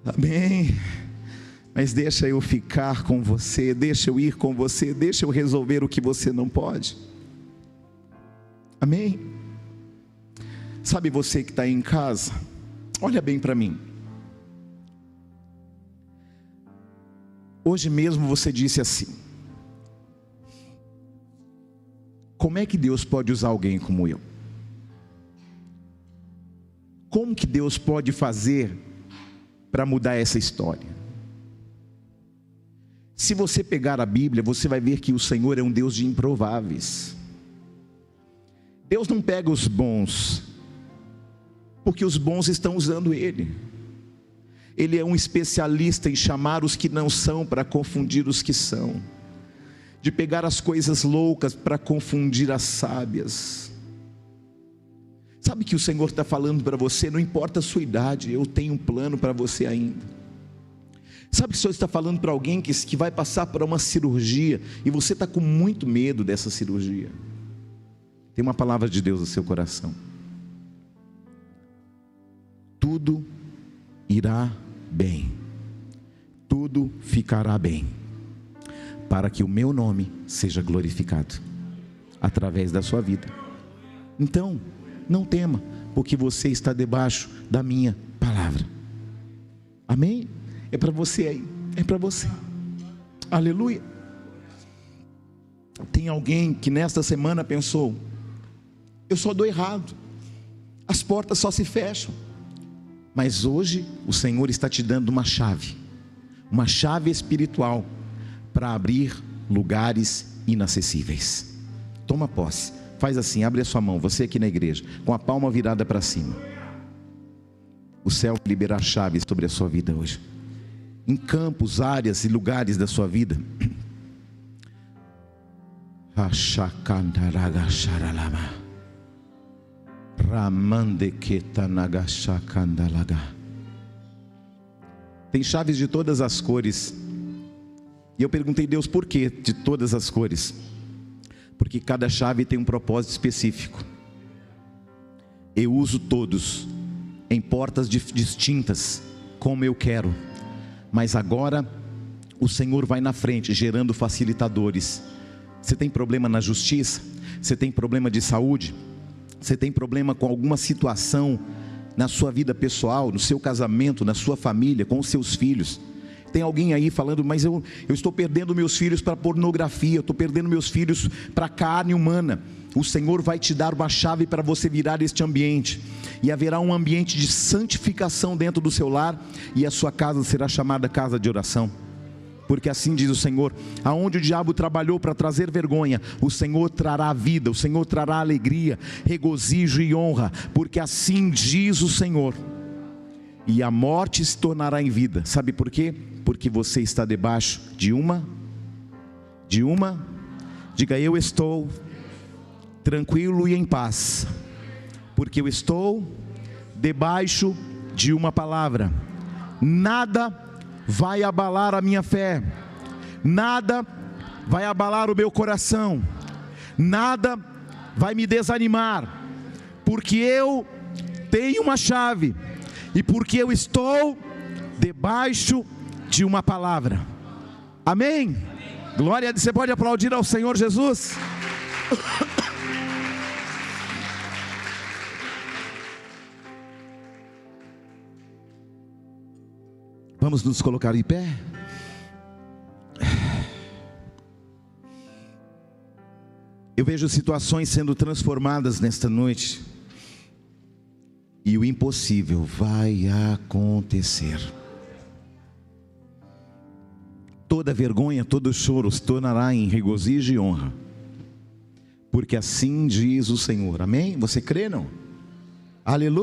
Amém. Mas deixa eu ficar com você, deixa eu ir com você, deixa eu resolver o que você não pode. Amém. Sabe, você que está aí em casa, olha bem para mim. Hoje mesmo você disse assim: como é que Deus pode usar alguém como eu? Como que Deus pode fazer para mudar essa história? Se você pegar a Bíblia, você vai ver que o Senhor é um Deus de improváveis. Deus não pega os bons, porque os bons estão usando Ele. Ele é um especialista em chamar os que não são para confundir os que são, de pegar as coisas loucas para confundir as sábias. Sabe que o Senhor está falando para você, não importa a sua idade, eu tenho um plano para você ainda. Sabe que o Senhor está falando para alguém que vai passar por uma cirurgia, e você está com muito medo dessa cirurgia. Tem uma palavra de Deus no seu coração: tudo irá bem, tudo ficará bem, para que o meu nome seja glorificado através da sua vida. Então, não tema, porque você está debaixo da minha palavra. Amém? É para você aí, é para você. Aleluia. Tem alguém que nesta semana pensou: eu só dou errado, as portas só se fecham. Mas hoje o Senhor está te dando uma chave espiritual, para abrir lugares inacessíveis. Toma posse, faz assim, abre a sua mão, você aqui na igreja, com a palma virada para cima. O céu liberar chaves sobre a sua vida hoje, em campos, áreas e lugares da sua vida. Tem chaves de todas as cores. E eu perguntei: Deus, por que de todas as cores? Porque cada chave tem um propósito específico. Eu uso todos em portas distintas, como eu quero. Mas agora o Senhor vai na frente, gerando facilitadores. Você tem problema na justiça? Você tem problema de saúde? Você tem problema com alguma situação na sua vida pessoal, no seu casamento, na sua família, com os seus filhos? Tem alguém aí falando: mas eu estou perdendo meus filhos para pornografia, eu estou perdendo meus filhos para carne humana. O Senhor vai te dar uma chave para você virar este ambiente, e haverá um ambiente de santificação dentro do seu lar, e a sua casa será chamada casa de oração. Porque assim diz o Senhor: aonde o diabo trabalhou para trazer vergonha, o Senhor trará vida, o Senhor trará alegria, regozijo e honra, porque assim diz o Senhor. E a morte se tornará em vida. Sabe por quê? Porque você está debaixo de uma, diga: eu estou tranquilo e em paz, porque eu estou debaixo de uma palavra. Nada vai abalar a minha fé, nada vai abalar o meu coração, nada vai me desanimar, porque eu tenho uma chave, e porque eu estou debaixo de uma palavra. Amém? Glória a Deus. Você pode aplaudir ao Senhor Jesus? Vamos nos colocar em pé. Eu vejo situações sendo transformadas nesta noite, e o impossível vai acontecer. Toda vergonha, todo choro se tornará em regozijo e honra, porque assim diz o Senhor. Amém? Você crê, não? Aleluia.